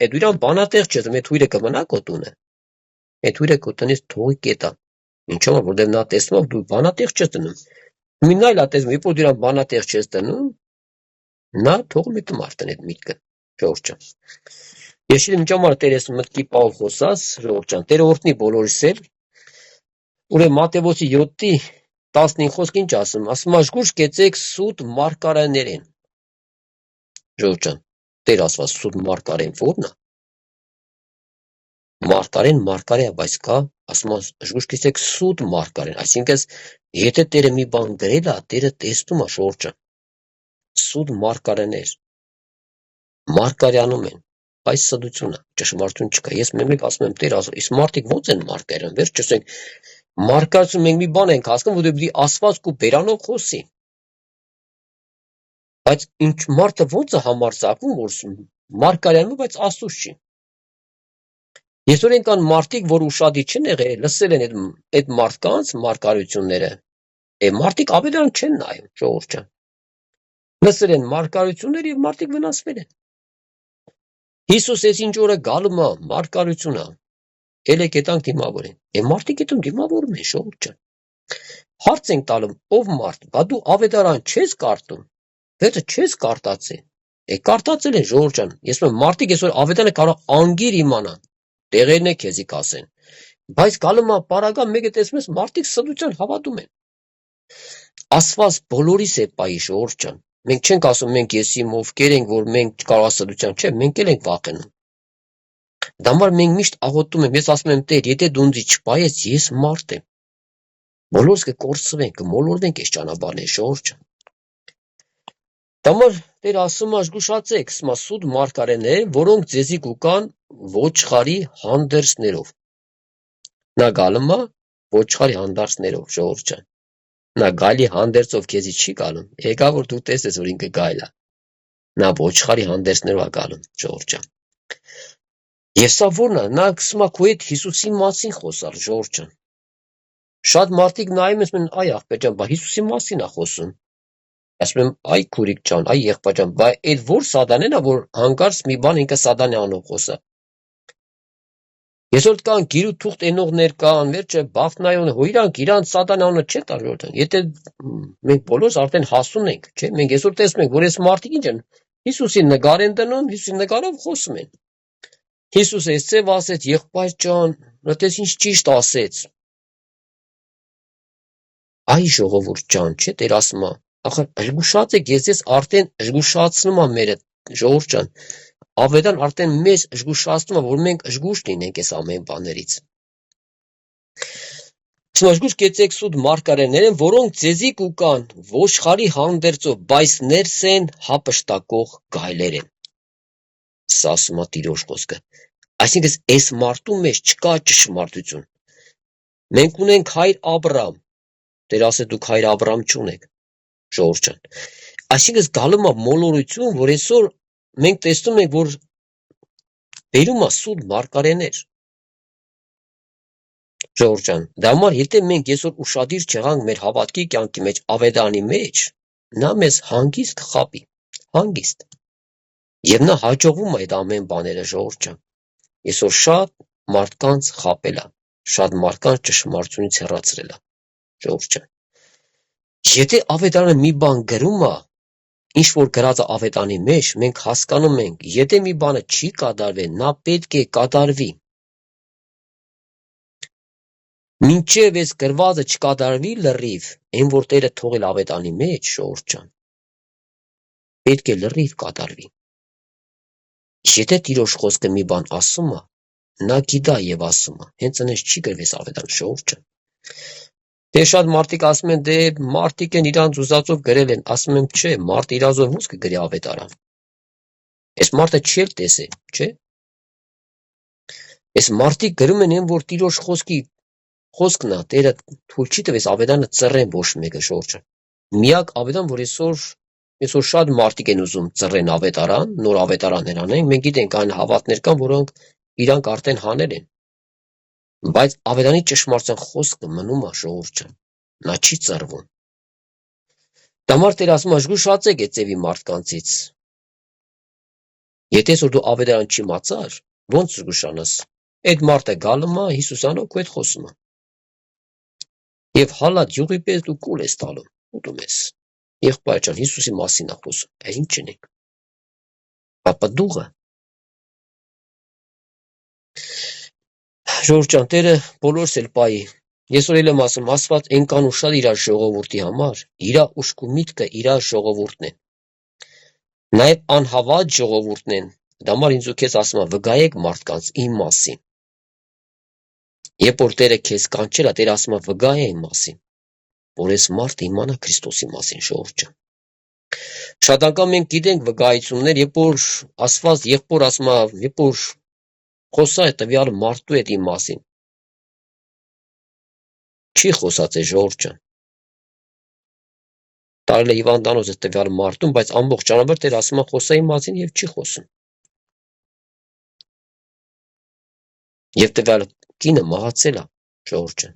այդ իրան բանատեղ չէ, այդ հույրը կմնա քո տունը։ Այդ հույրը քո տնից թողի կետա։ Ինչո՞վ որտեղ նա տեսնում դու բանատեղ չես դնում։ Մինն այլ է տեսնում, երբ որ դու իրան բանատեղ չես դնում, նա թողում է տմարտն այդ միտքը, ժողովուրդ ջան։ Ես ինչ համար Տերես մտքի պահ խոսած, ժողովուրդ ջան, Տերը օրհնի բոլորիս էլ։ Ուրեմն Մատթեոս 7:15 խոսք ինչ ասում, ասում աշգուշ կեցեք սուտ մարգարեներին։ Ժողովուրդ ջան, Տեր ասված սուտ մարգարեն ո՞րն է։ Մարգարեն, բայց կա, ասում աշգուշ կեցեք սուտ մարգարեն, այսինքն եթե Տերը մի բան գրել է, Տերը տեսնում է, ժողովուրդ ջան։ Սուտ մարգարեներ մարգարյանում են, այս սդությունը ճշմարտություն չկա։ Ես մեկ ասում եմ Տեր ասում, իսկ մարդիկ ո՞նց են մարգարեն, վերջ ասենք մարգարություն մենք մի բան ենք հասկանում, որ դեպի Աստված ու բերանով խոսի։ Բայց ինչ մարդը ո՞նց է համարձակվում, որ մարգարյանում, բայց Աստծուց չի։ Այսօր են կան մարդիկ, որ ուշադիր չեն եղել, լսել են այդ մարդկանց մարգարությունները, մարդիկ ավետարան չեն նայում, ժողովուրդ ջան, լսել են մարգարությունները եւ մարդիկ վնասվել են։ Հիսուս այս ինչ օրը գալու է մարգարությունա, ելե կետանք դիմավորեն, մարդիկ այդում դիմավորում են, ժողովուրդ ջան, հարց ենք տալում, ով մարդ, բա դու ավետարան չես կարդում, վերջը չես կարդացել, կարդացել են, ժողովուրդ ջան, ես մեմ մարդիկ այսօր ավետարանը կարող անգիր իմանան, տեղերն է քեզի կասեն, բայց գալու է պարագան մեկը տեսնում ես մարդիկ սդության հավատում են։ Ասված բոլորիս է պայի, ժողովուրդ ջան, մենք չենք ասում մենք եսիմ ովքեր ենք, որ մենք կարող սդության, չէ, մենք էլ ենք վախենում։ Դա համար մենք միշտ աղոթում եմ, ես ասում եմ Տեր, եթե դու ինձ չպայես, ես մարդ եմ։ Բոլորս կկորցվենք, կմոլորվենք այս ճանապարհին, ժողովուրդ ջան։ Դամար Տեր ասում է զգուշացեք, սմա սուտ մարգարեներ, որոնք ձեզի կուկան ոչխարի հանդերձներով։ Նա գալում է ոչխարի հանդերձներով, ժողովուրդ ջան։ Նա գալի հանդերձով քեզի չի գալում։ Եկա որ դու տեսես, որ ինքը գայլ է։ Նա ոչխարի հանդերձներով է գալում, ժողովուրդ ջան։ Եվ սա որն է, նա սկսում է քո հետ Հիսուսի մասին խոսալ, ժողովուրդ ջան։ Շատ մարդիկ նայում են, այ աղբեր ջան, բա Հիսուսի մասին է խոսում։ Ասում եմ, այ քուրիկ ջան, այ եղբայր ջան, բա այդ որ սատանեն է, որ հանկարծ մի բան ինքը սատանե անով խոսա։ Այսօր կան գիրու թուղթ ենողներ կան, վերջը բախտնայոն, իրանք սատանե անունը չէ տալու։ Եթե մենք բոլորս արդեն հասուն ենք, չէ՞, մենք այսօր տեսնում ենք, որ այս մարդիկ ինչ են, Հիսուսին նկար են դնում, Հիսուսի նկարով խոսում են։ Հիսուսը այսպես ասեց, եղբայր ջան, դες ինչ ճիշտ ասեց։ Այ ժողովուրդ ջան, չէ՞ Տեր ասում է, ախր զգուշացեք, ես արդեն զգուշացնում եմ մեր ժողովուրդ ջան, ավետան արդեն մեզ զգուշացնում է, որ մենք զգուշ լինենք այս ամեն բաներից։ Զգուշ կեցեք սուտ մարգարեներ են, որոնք ձեզի կուկան ոչխարի հանդերձով, բայց ներս են հապշտակող գայլեր են։ Սա ասում է Տիրոջ խոսքը։ Այսինքն այս մարդու մեջ չկա ճշմարտություն։ Մենք ունենք հայր Աբրահամ, Տեր ասե դուք հայր Աբրահամ չունեք, ժողովուրդ ջան։ Այսինքն գալու է մոլորություն, որ այսօր մենք տեսնում ենք, որ բերում է սուտ մարգարեներ։ Ժողովուրդ ջան, դա համար եթե մենք այսօր ուշադիր չեղանք մեր հավատքի կյանքի մեջ, ավետարանի մեջ, նա մեզ հանգիստ կխաբի, հանգիստ։ Եվ նա հաջողվում է այդ ամեն բաները, ժողովուրդ ջան։ Այսօր շատ մարդկանց խաբել է, շատ մարդկանց ճշմարտությունից հեռացրել է, ժողովուրդ ջան։ Եթե ավետարանը մի բան գրում է, ինչ որ գրած է ավետարանի մեջ, մենք հասկանում ենք, եթե մի բանը չի կատարվել, նա պետք է կատարվի։ Մինչև այս գրվածը չկատարվի լրիվ, այն որ Տերը թողել ավետարանի մեջ, ժողովուրդ ջան, պետք է լրիվ կատարվի։ Եթե Տիրոջ խոսքը մի բան ասում է, նա գիտա եւ ասում է, հենց այնպես չի գրվես ավետարան, ժողովուրդ ջան։ Դե շատ մարդիկ ասում են, դե մարդիկ են իրանց ուզածով գրել են, ասում եմ, չէ, մարդ իրազով ոնց կգրի ավետարան։ Այս մարդը չի էլ տեսել, չէ։ Այս մարդիկ գրում են, որ Տիրոջ խոսքն է, Տերը թույլ չի տվես ավետարանը ծռեն ոչ մեկը, ժողովուրդ ջան։ Միակ ավետարան, որ այսօր շատ մարդիկ են ուզում ծռեն ավետարան, նոր ավետարաններ անեն, մենք գիտենք այն հավատներ կան, որոնք իրանք արդեն հանել են։ Բայց ավետարանի ճշմարտության խոսքը մնում է, ժողովուրդ ջան, նա չի ծռվում։ Դա համար Տեր ասում է, զգուշացեք այդ ձևի մարդկանցից։ Եթե որ դու ավետարան չիմացար, ո՞նց զգուշանաս։ Այդ մարդը գալում է Հիսուսանով քո հետ խոսում է։ Եվ հալած յուղի պես դու կուլ ես տալում, ուտում ես։ Եղբայր ջան, Հիսուսի մասին է խոսում, ինչ չնենք։ Պապա դուղը։ Ժողովուրդ ջան, Տերը բոլորս էլ պայի։ Ես որ եմ ասում, Աստված այնքան ուշադիր իր ժողովրդի համար, իր ուշք ու միտքը իր ժողովուրդն են։ Նաև անհավատ ժողովուրդն են։ Դա համար ինձ ու քեզ ասում է, վկայեք մարդկանց իմ մասին։ Երբ որ Տերը քեզ կանչել է, Տերը ասում է, վկայ իմ մասին, որ այս մարդը իմանա Քրիստոսի մասին, ժողովուրդ ջան։ Շատ անգամ մենք գիտենք վկայություններ, երբ որ Աստված եղբոր ասում է, երբ որ խոսա է տվյալ մարդու հետ իմ մասին։ Չի խոսած է ժողովուրդ ջան։ Տարել է հիվանդանոց է տվյալ մարդուն, բայց ամբողջ ճանապարհ Տեր ասում է խոսա իմ մասին եւ չի խոսում։ Եվ տվյալ կինը մահացել է, ժողովուրդ ջան։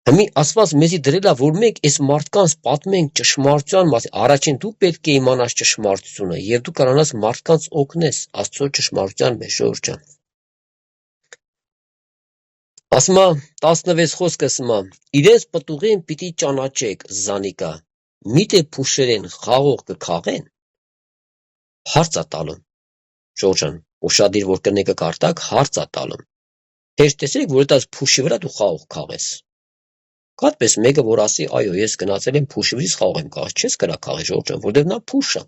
Հիմի ասված մեզի դրել է, որ մենք այս մարդկանց պատմենք ճշմարտության մասին, առաջին դու պետք է իմանաս ճշմարտությունը, եւ դու կարողանաս մարդկանց օգնես Աստծո ճշմարտության մեջ, ժողովուրդ ջան։ Ասում է 16 խոսքը ասում է. իրենց պտուղին պիտի ճանաչեք զանիկա, միթե փուշերեն խաղող կքաղեն, հարց է տալում, ժողովուրդ ջան, ուշադիր որ կնեկը կարտակ, հարց է տալում։ Հեշտ տեսեք, որ դա փուշի վրա դու խաղող քաղես։ Կատպես մեկը որ ասի, այո, ես գնացել եմ փուշի վրից խաղող եմ քաղել, չես կրա քաղի, ժողովուրդ ջան, որտեղ նա փուշ է։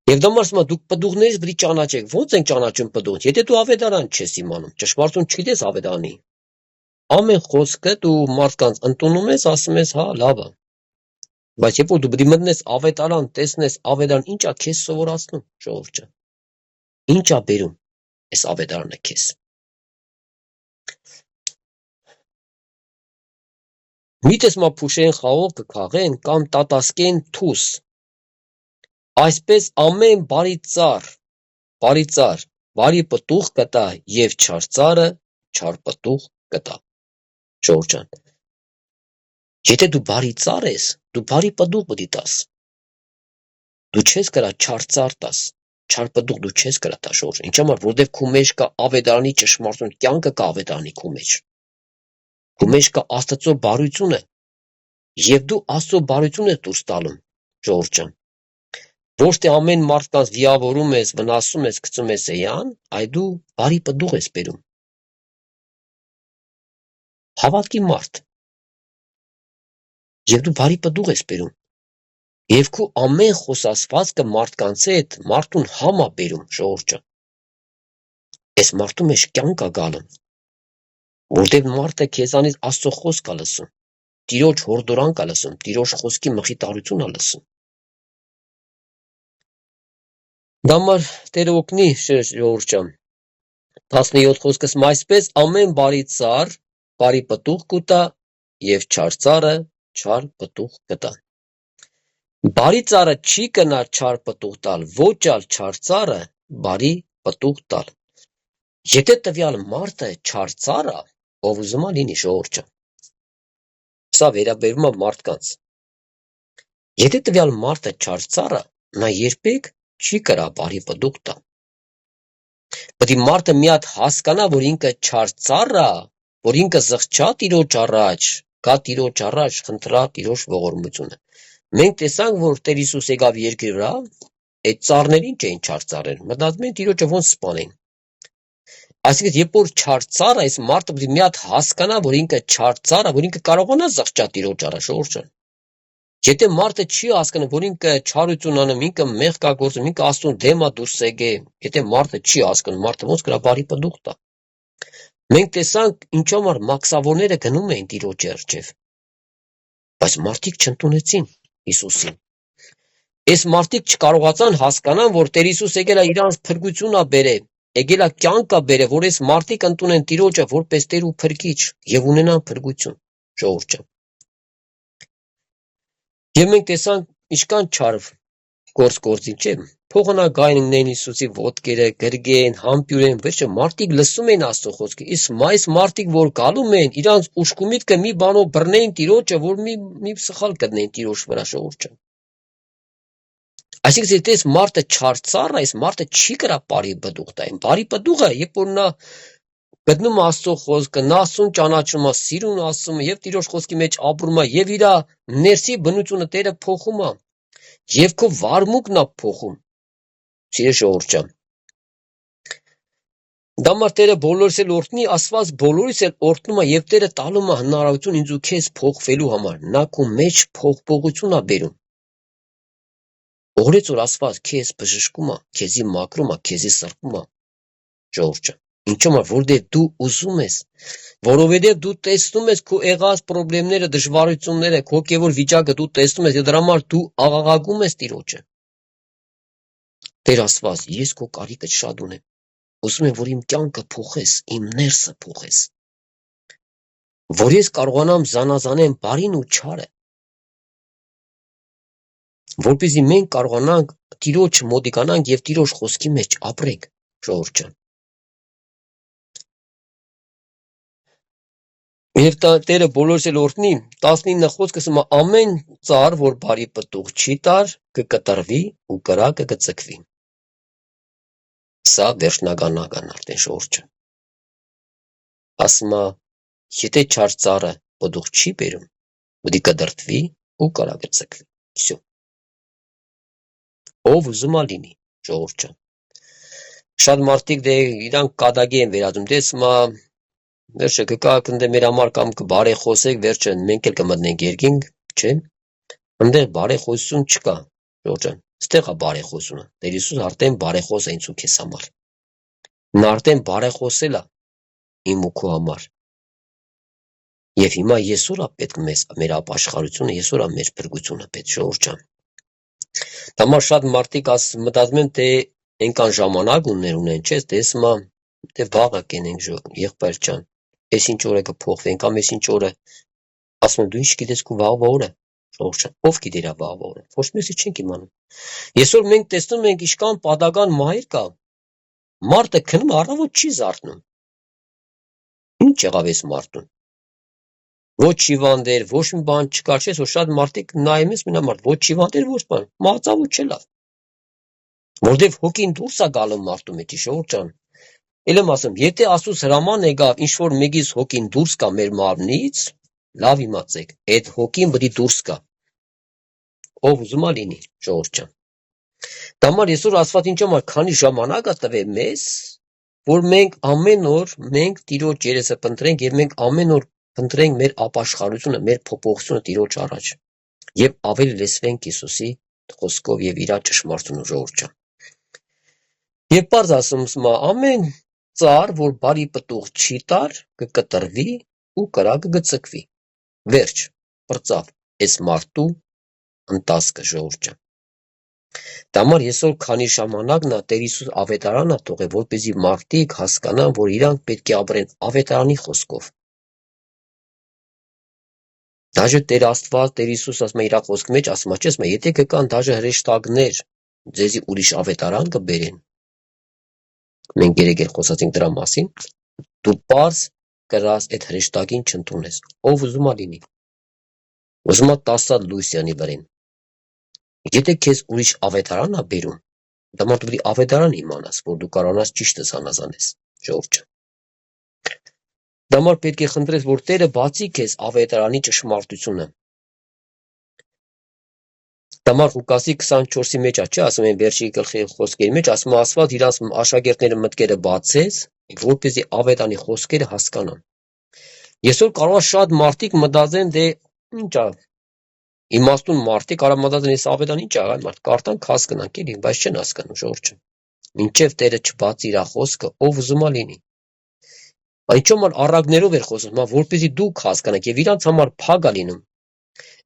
Եվ դա ասում է դուք պտուղներից պիտի ճանաչեք, ո՞նց են ճանաչում պտուղ, եթե դու ավետարան չես իմանում, ճշմարտություն չգիտես ավետարանի։ Ամեն խոսքը դու մարդկանց ընդունում ես, ասում ես, հա, լավ է։ Բայց երբ որ դու պիտի մտնես ավետարան, տեսնես ավետարան ինչ է քեզ սովորացնում, ժողովուրդ ջան։ Ինչ է բերում այս ավետարանը քեզ։ Միթե մա փուշեն խաղող կքաղեն կամ տատասկեն թուս։ Այսպես ամեն բարի ծառ, բարի պտուղ կտա եւ չար ծառը չար պտուղ կտա։ Ժողովուրդ ջան, եթե դու բարի ծառ ես, դու բարի պտուղ պիտի տաս։ Դու չես կրա չար ծառ տաս, չար պտուղ դու չես կրա տա, ժողովուրդ ջան։ Ինչ համար, որտեղ քո մեջ կա ավետարանի ճշմարտություն, կյանքը կա ավետարանի քո մեջ։ Քո մեջ կա Աստծո բարությունը, եւ դու Աստծո բարությունը ես դուրս տալում, ժողովուրդ ջան։ Ոչ թե ամեն մարդկանց վիավորում ես, վնասում ես, գցում ես էյան, այ դու բարի պտուղ ես բերում։ Հավատքի մարդ։ Եվ դու բարի պտուղ ես բերում։ Եվ քո ամեն խոսասվածքը մարդկանց հետ մարդուն համ է բերում, ժողովուրդ ջան։ Այս մարդու մեջ կյանք է գալում, որտեղ մարդը քեզանից Աստծո խոսք է լսում, Տիրոջ հորդորանք է լսում, Տիրոջ խոսքի մխիթարություն է լսում։ Դամար Տերը օգնի, ժողովուրդ ջան։ 17 խոսքս այսպես ամեն բարի ծառ բարի պտուղ կուտա եւ չար ծառը չար պտուղ կտա։ Բարի ծառը չի կնա չար պտուղ տալ, ոչ ալ չար ծառը բարի պտուղ տալ։ Եթե տվյալ մարդը չար ծառ է, ով ուզում է լինի, ժողովուրդ ջան։ Սա վերաբերում է մարդկանց։ Եթե տվյալ մարդը չար ծառ է, նա երբեք չի կրա բարի պտուղ տա։ Պետք է մարդը մի հատ հասկանա, որ ինքը չար ծառ է, որ ինքը զղջա Տիրոջ առաջ, գա Տիրոջ առաջ, խնդրա Տիրոջ ողորմությունը։ Մենք տեսանք, որ Տեր Հիսուս եկավ երկրի վրա, այդ ծառներին չէին չար ծառեր, մտածում են Տիրոջը ոնց սպանեն։ Այսինքն, երբ որ չար ծառ է, այս մարդը պետք է մի հատ հասկանա, որ ինքը չար ծառ է, որ ինքը կարողանա զղջա Տիրոջ առաջ, ժողովուրդ ջան։ Եթե մարդը չի հասկանում, որ ինքը չարություն անում, ինքը մեղք է գործում, ինքը Աստծուն դեմ է դուրս եկե, եթե մարդը չի հասկանում, մարդը ոնց կրա բարի պտուղ տա։ Մենք տեսանք ինչ համար մաքսավորները գնում էին Տիրոջի առջև, բայց մարդիկ չընդունեցին Հիսուսին։ Այս մարդիկ չկարողացան հասկանան, որ Տեր Հիսուս եկել է իրանց փրկություն է բերել, եկել է կյանք է բերել, որ այս մարդիկ ընդունեն Տիրոջը որպես Տեր ու Փրկիչ եւ ունենան փրկություն, ժողովուրդ ջան։ Եվ մենք տեսանք ինչքան չար գործին, չէ՞, փողանագայինն Հիսուսի ոտքերը գրգեն, համբյուրեն, վերջը մարդիկ լսում են Աստծո խոսքը, իսկ այս մարդիկ որ գալում են, իրանց ուշքի միտքը մի բանով բռնեն Տիրոջը, որ մի սխալ կդնեն Տիրոջ վրա, ժողովուրդ ջան։ Այսինքն, եթե այս մարդը չար ծառ է, այս մարդը չի կրա բարի պտուղ տա։ Բարի պտուղը, երբ որ նա գտնում Աստծո խոսքը, նա Աստծուն ճանաչում է, սիրուն ասում է եւ Տիրոջ խոսքի մեջ ապրում է եւ իր ներսի բնությունը Տերը փոխում է եւ քո վարմունքն է փոխում։ Սիրելի ժողովուրդ ջան։ Դամար Տերը բոլորիս էլ օրհնի, Աստված բոլորիս էլ օրհնում է եւ Տերը տալում է հնարավորություն ինձ ու քեզ փոխվելու համար։ Նա քո մեջ փոխփողություն է բերում։ Օրից օր Աստված քեզ բժշկում է, քեզի մաքրում է, քեզի սրբում է, ժողովուրդ ջան։ Ինչու՞ համար, որովհետև դու ուզում ես, որովհետև դու տեսնում ես քո եղած խնդիրները, դժվարությունները, քո հոգևոր վիճակը դու տեսնում ես, եւ դրա համար դու աղաղակում ես Տիրոջը։ Տեր Աստված, ես քո կարիքը շատ ունեմ։ Ուզում եմ, որ իմ կյանքը փոխես, իմ ներսը փոխես։ Որ ես կարողանամ զանազանեմ բարին ու չարը։ Որպեսզի մենք կարողանանք Տիրոջ մոտիկանանք եւ Տիրոջ խոսքի մեջ ապրենք, ժողովուրդ ջան։ Եվ Տերը բոլորս էլ օրհնի, 19 խոսքը ասում է ամեն ծառ, որ բարի պտուղ չի տար, կկտրվի ու կրակը կծկվի։ Սա վերջնականական արդեն ժողովուրդ ջան։ Ասում է եթե չար ծառը պտուղ չի բերում, պետք է կդրտվի ու կրակը ծկվի։ Всё։ Ով ուզում է լինի, ժողովուրդ ջան։ Շատ մարդիկ դե իրանք կադագի են վերածում, դե ասում է վերջը կգաք ընդ մեր համար կամ կբարեխոսեք, վերջը մենք էլ կմտնենք երկինք, չէ՞։ Այնտեղ բարեխոսություն չկա, ժողովուրդ ջան։ Ստեղ է բարեխոսությունը։ Տեր Հիսուս արդեն բարեխոս է ինձ ու քեզ համար։ Նա արդեն բարեխոսել է իմ ու քո համար։ Եվ հիմա այսօր է պետք մեր ապաշխարությունը, այսօր է մեր փրկությունը պետք, ժողովուրդ ջան։ Համար շատ մարդիկ մտածում են, թե այնքան ժամանակ ունեն, չէ՞, դե ասում է դե վաղը կենենք, եղբայր ջան։ Այս ինչ օրը կփոխվեն կամ այս ինչ օրը ասում են դու ինչ գիտես քո վաղվա օրը, ժողովուրդ ջան, ով գիտեր վաղվա օրը, ոչ մեկը չենք իմանում։ Այսօր մենք տեսնում ենք իշքան պատական մահեր կա, մարդը քնում առավոտ չի զարթնում։ Ինչ եղավ այս մարդուն։ Ոչ հիվանդ էր, ոչ մի բան չկար, չէ՞, որ շատ մարդիկ նայում ես մենա մարդ, ոչ հիվանդ էր, ոչ բան, մահացավ չէ լավ։ Որտեվ հոգին դուրս է գալու մարդու մեջի, ժողովուրդ ջան։ Էլ եմ ասում, եթե Աստծուց հրաման եկավ, ինչ որ մեկից հոգին դուրս կա մեր մարմնից, լավ իմացեք, այդ հոգին պետք է դուրս գա։ Ով ուզում է լինի, ժողովուրդ ջան։ Դամար այսօր Աստված ինչ համար քանի ժամանակ է տվել մեզ, որ մենք ամեն օր մենք Տիրոջ երեսը փնտրենք եւ մենք ամեն օր փնտրենք մեր ապաշխարությունը, մեր փոփոխությունը Տիրոջ առաջ եւ ավելի լսվենք Հիսուսի խոսքով եւ իր ճշմարտությունով, ժողովուրդ ջան։ Եվ բարձ ասում ամեն ծառ, որ բարի պտուղ չի տար, կկտրվի ու կրակը կծկվի։ Վերջ, պրծավ, այս մարդու ընտասկը, ժողովուրդ ջան։ Դամար այսօր քանի ժամանակն է Տեր Հիսուս ավետարանը թողել, որպեսզի մարդիկ հասկանան, որ իրանք պետք է ապրեն ավետարանի խոսքով։ Դաժե Տեր Աստված, Տեր Հիսուս ասում է իր խոսքի մեջ, ասում է, չէ՞, եթե կկան դաժե հրեշտակներ, ձեզի ուրիշ ավետարան կբերեն։ Մենք երեք էլ խոսացինք դրա մասին, դու պարզ կրաս այդ հրեշտակին չընդունես, ով ուզում է լինի, ուզում է 10 հատ լույսյանի վրեն, եթե քեզ ուրիշ ավետարան է բերում, դա մարդու պետք է ավետարան իմանաս, որ դու կարողանաս ճիշտը զանազանես, ժողովուրդ ջան, դա մարդ պետք է խնդրես, որ Տերը բացի քեզ ավետարանի ճշմարտությունը, Դամար Ղուկասի 24-ի մեջ չէ, ասում են վերջի գլխի խոսքերի մեջ, ասում է Աստված իր աշակերտների մտքերը բացեց, որպեսզի ավետարանի խոսքերը հասկանան։ Այսօր կարող է շատ մարդիկ մտածեն, դե ինչ է, իմաստուն մարդիկ կարող մտածեն, այս ավետարան ինչ է, մարդ կարդանք հասկանանք էլի, բայց չեն հասկանում, ժողովուրդ ջան։ Մինչև Տերը չբացի իր խոսքը, ով ուզում է լինի։ Այնչոմալ առակներով էր խոսում, որպեսզի դուք հասկանաք եւ իրանց համար փակ է լինում։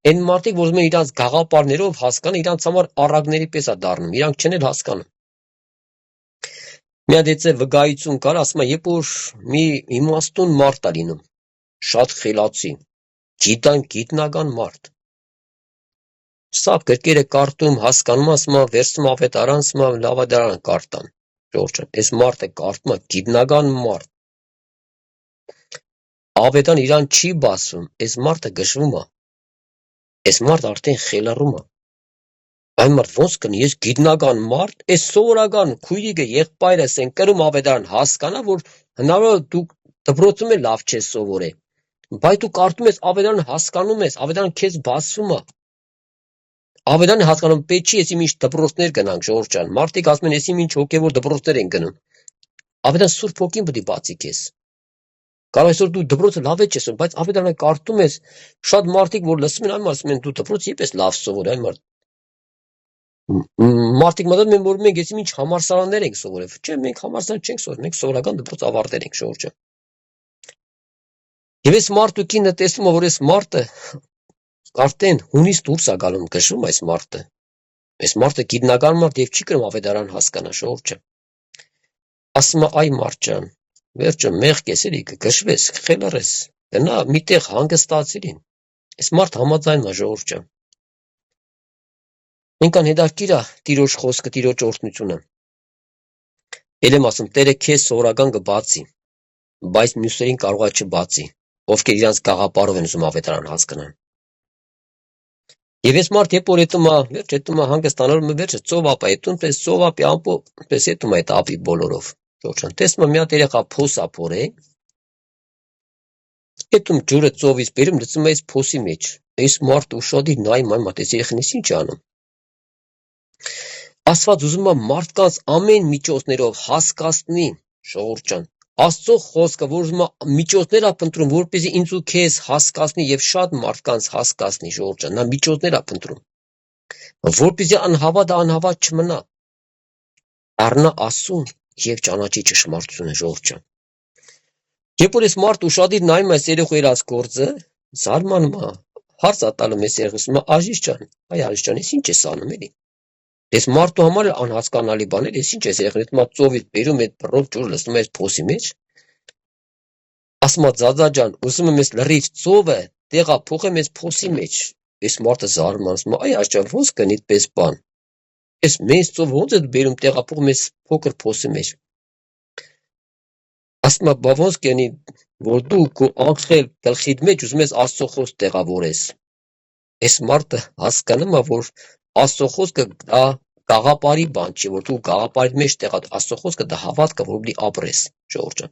Այն մարդիկ, որ ուզում են իրանց գաղափարներով հասկանան, իրանց համար առակների պես է դառնում, իրանք չեն էլ հասկանում։ Մի հատ էցե վկայություն կար, ասում է, երբ որ մի իմաստուն մարդ է լինում, շատ խելացի, գիտնական մարդ։ Սա գրքերը կարդում, հասկանում, ասում է, վերցնում ավետարան, ասում է, լավադարան կարդան։ Ժողովուրդ ջան, այս մարդը կարդում է գիտնական մարդ։ Ավետարան իրան չի բասում, այս մարդը գժվում է։ Այս մարդ արդեն խելառում է։ Այն մարդ ոնց կնի, ես գիտնական մարդ, այս սովորական քույրիկը եղբայրս են կրում ավետարան հասկանա, որ հնարավոր դու դպրոցում էլ լավ չես սովորել, բայց դու կարդում ես ավետարան հասկանում ես, ավետարան քեզ բացվում է։ Ավետարանը հասկանում պետք չի, եսի ինչ դպրոցներ գնանք, ժողովուրդ ջան, մարդիկ ասում են, եսի ինչ հոգևոր դպրոցներ են գնում։ Ավետարան Սուրբ Հոգին պետք է բացի քեզ։ Կարող այսօր դու դպրոցը լավ չես, բայց ավետարանը կարդում ես, շատ մարդիկ որ լսում են, ասում են դու դպրոց եպես լավ սովոր, այն մարդ։ Մարդիկ մտածում են, որ մենք եսի ինչ համալսարաններ ենք սովորել։ Չէ, մենք համալսարան չենք սովորել, մենք սովորական դպրոց ավարտել ենք, ժողովուրդ ջան։ Եվ այս մարդու կինը տեսնում է, որ այս մարդը արդեն հունից դուրս է գալում, գժվում այս մարդը։ Այս մարդը գիտնական մարդ եւ չի կրում ավետարան հասկանա, ժողովուրդ ջան։ Ասում է, այ մարդ ջան, վերջը մեղք ես էլի կգժվես, խելառես, գնա միտեղ հանգստացիր։ Այս մարդ համաձայնում է, ժողովուրդ ջան։ Ինքան հետաքրքիր է Տիրոջ խոսքը, Տիրոջ օրհնությունը։ Էլ եմ ասում, Տերը քեզ սովորական կբացի, բայց մյուսներին կարողա չբացի, ովքեր իրանց գաղապարով են ուզում ավետարան հասկանան։ Եվ ես մարդ երբ որ հետում վերջ հետում հանգստանալու վերջը ծովապա հետում պես ծովապի ամպո պես հետում այդ ապի բոլորով շորջան տեսնում մի հատ երեխա փոսա փորե հետում ջուրը ծովից բերում լցում է փոսի մեջ այս մարդ ուշադիր նայում այդ երեխան ինչ անում Աստված ուզում է մարդկանց ամեն միջոցներով հասկացնի շողորջան Աստծո խոսքը որ ուզում է միջոցներ է փնտրում որպեսզի ինձ ու քեզ հասկացնի եւ շատ մարդկանց հասկացնի շողորջան նա միջոցներ է փնտրում որպեսզի անհավատ չմնա առնա ասում եւ ճանաչի ճշմարտությունը ժողովրդյան երբ որ ես մարդ ուշադիր նայում այս երեխու իրաց գործը զարմանում է հարց ատալում ես երեխուսը աժիշ ջան այ աժիշ ջան ես ինչ ես անում էլի ես մարդու համար անհասկանալի բաներ ես ինչ ես երեխան այդ մա ծովից բերում այդ բռով ջուր լցնում ես փոսի մեջ ասում է ձաձա ջան ուզում եմ ես լրիվ ծովը տեղափոխեմ ես փոսի մեջ ես մարդը զարմանում այ աժիշ ջան ոնց կնի այդպես բան Ես մեծ ծով ոնց է բերում տեղափոխում ես փոքր փոսի մեջ ասում բա ոնց կենի որ դու քո անխել գլխիդ մեջ ուզում ես Աստծո խոսք տեղավորես այս մարդը հասկանում է որ Աստծո խոսքը դա գաղապարի բան չի որ դու գաղապարի մեջ տեղա Աստծո խոսքը դա հավատք է որ դու ապրես ժողովուրդ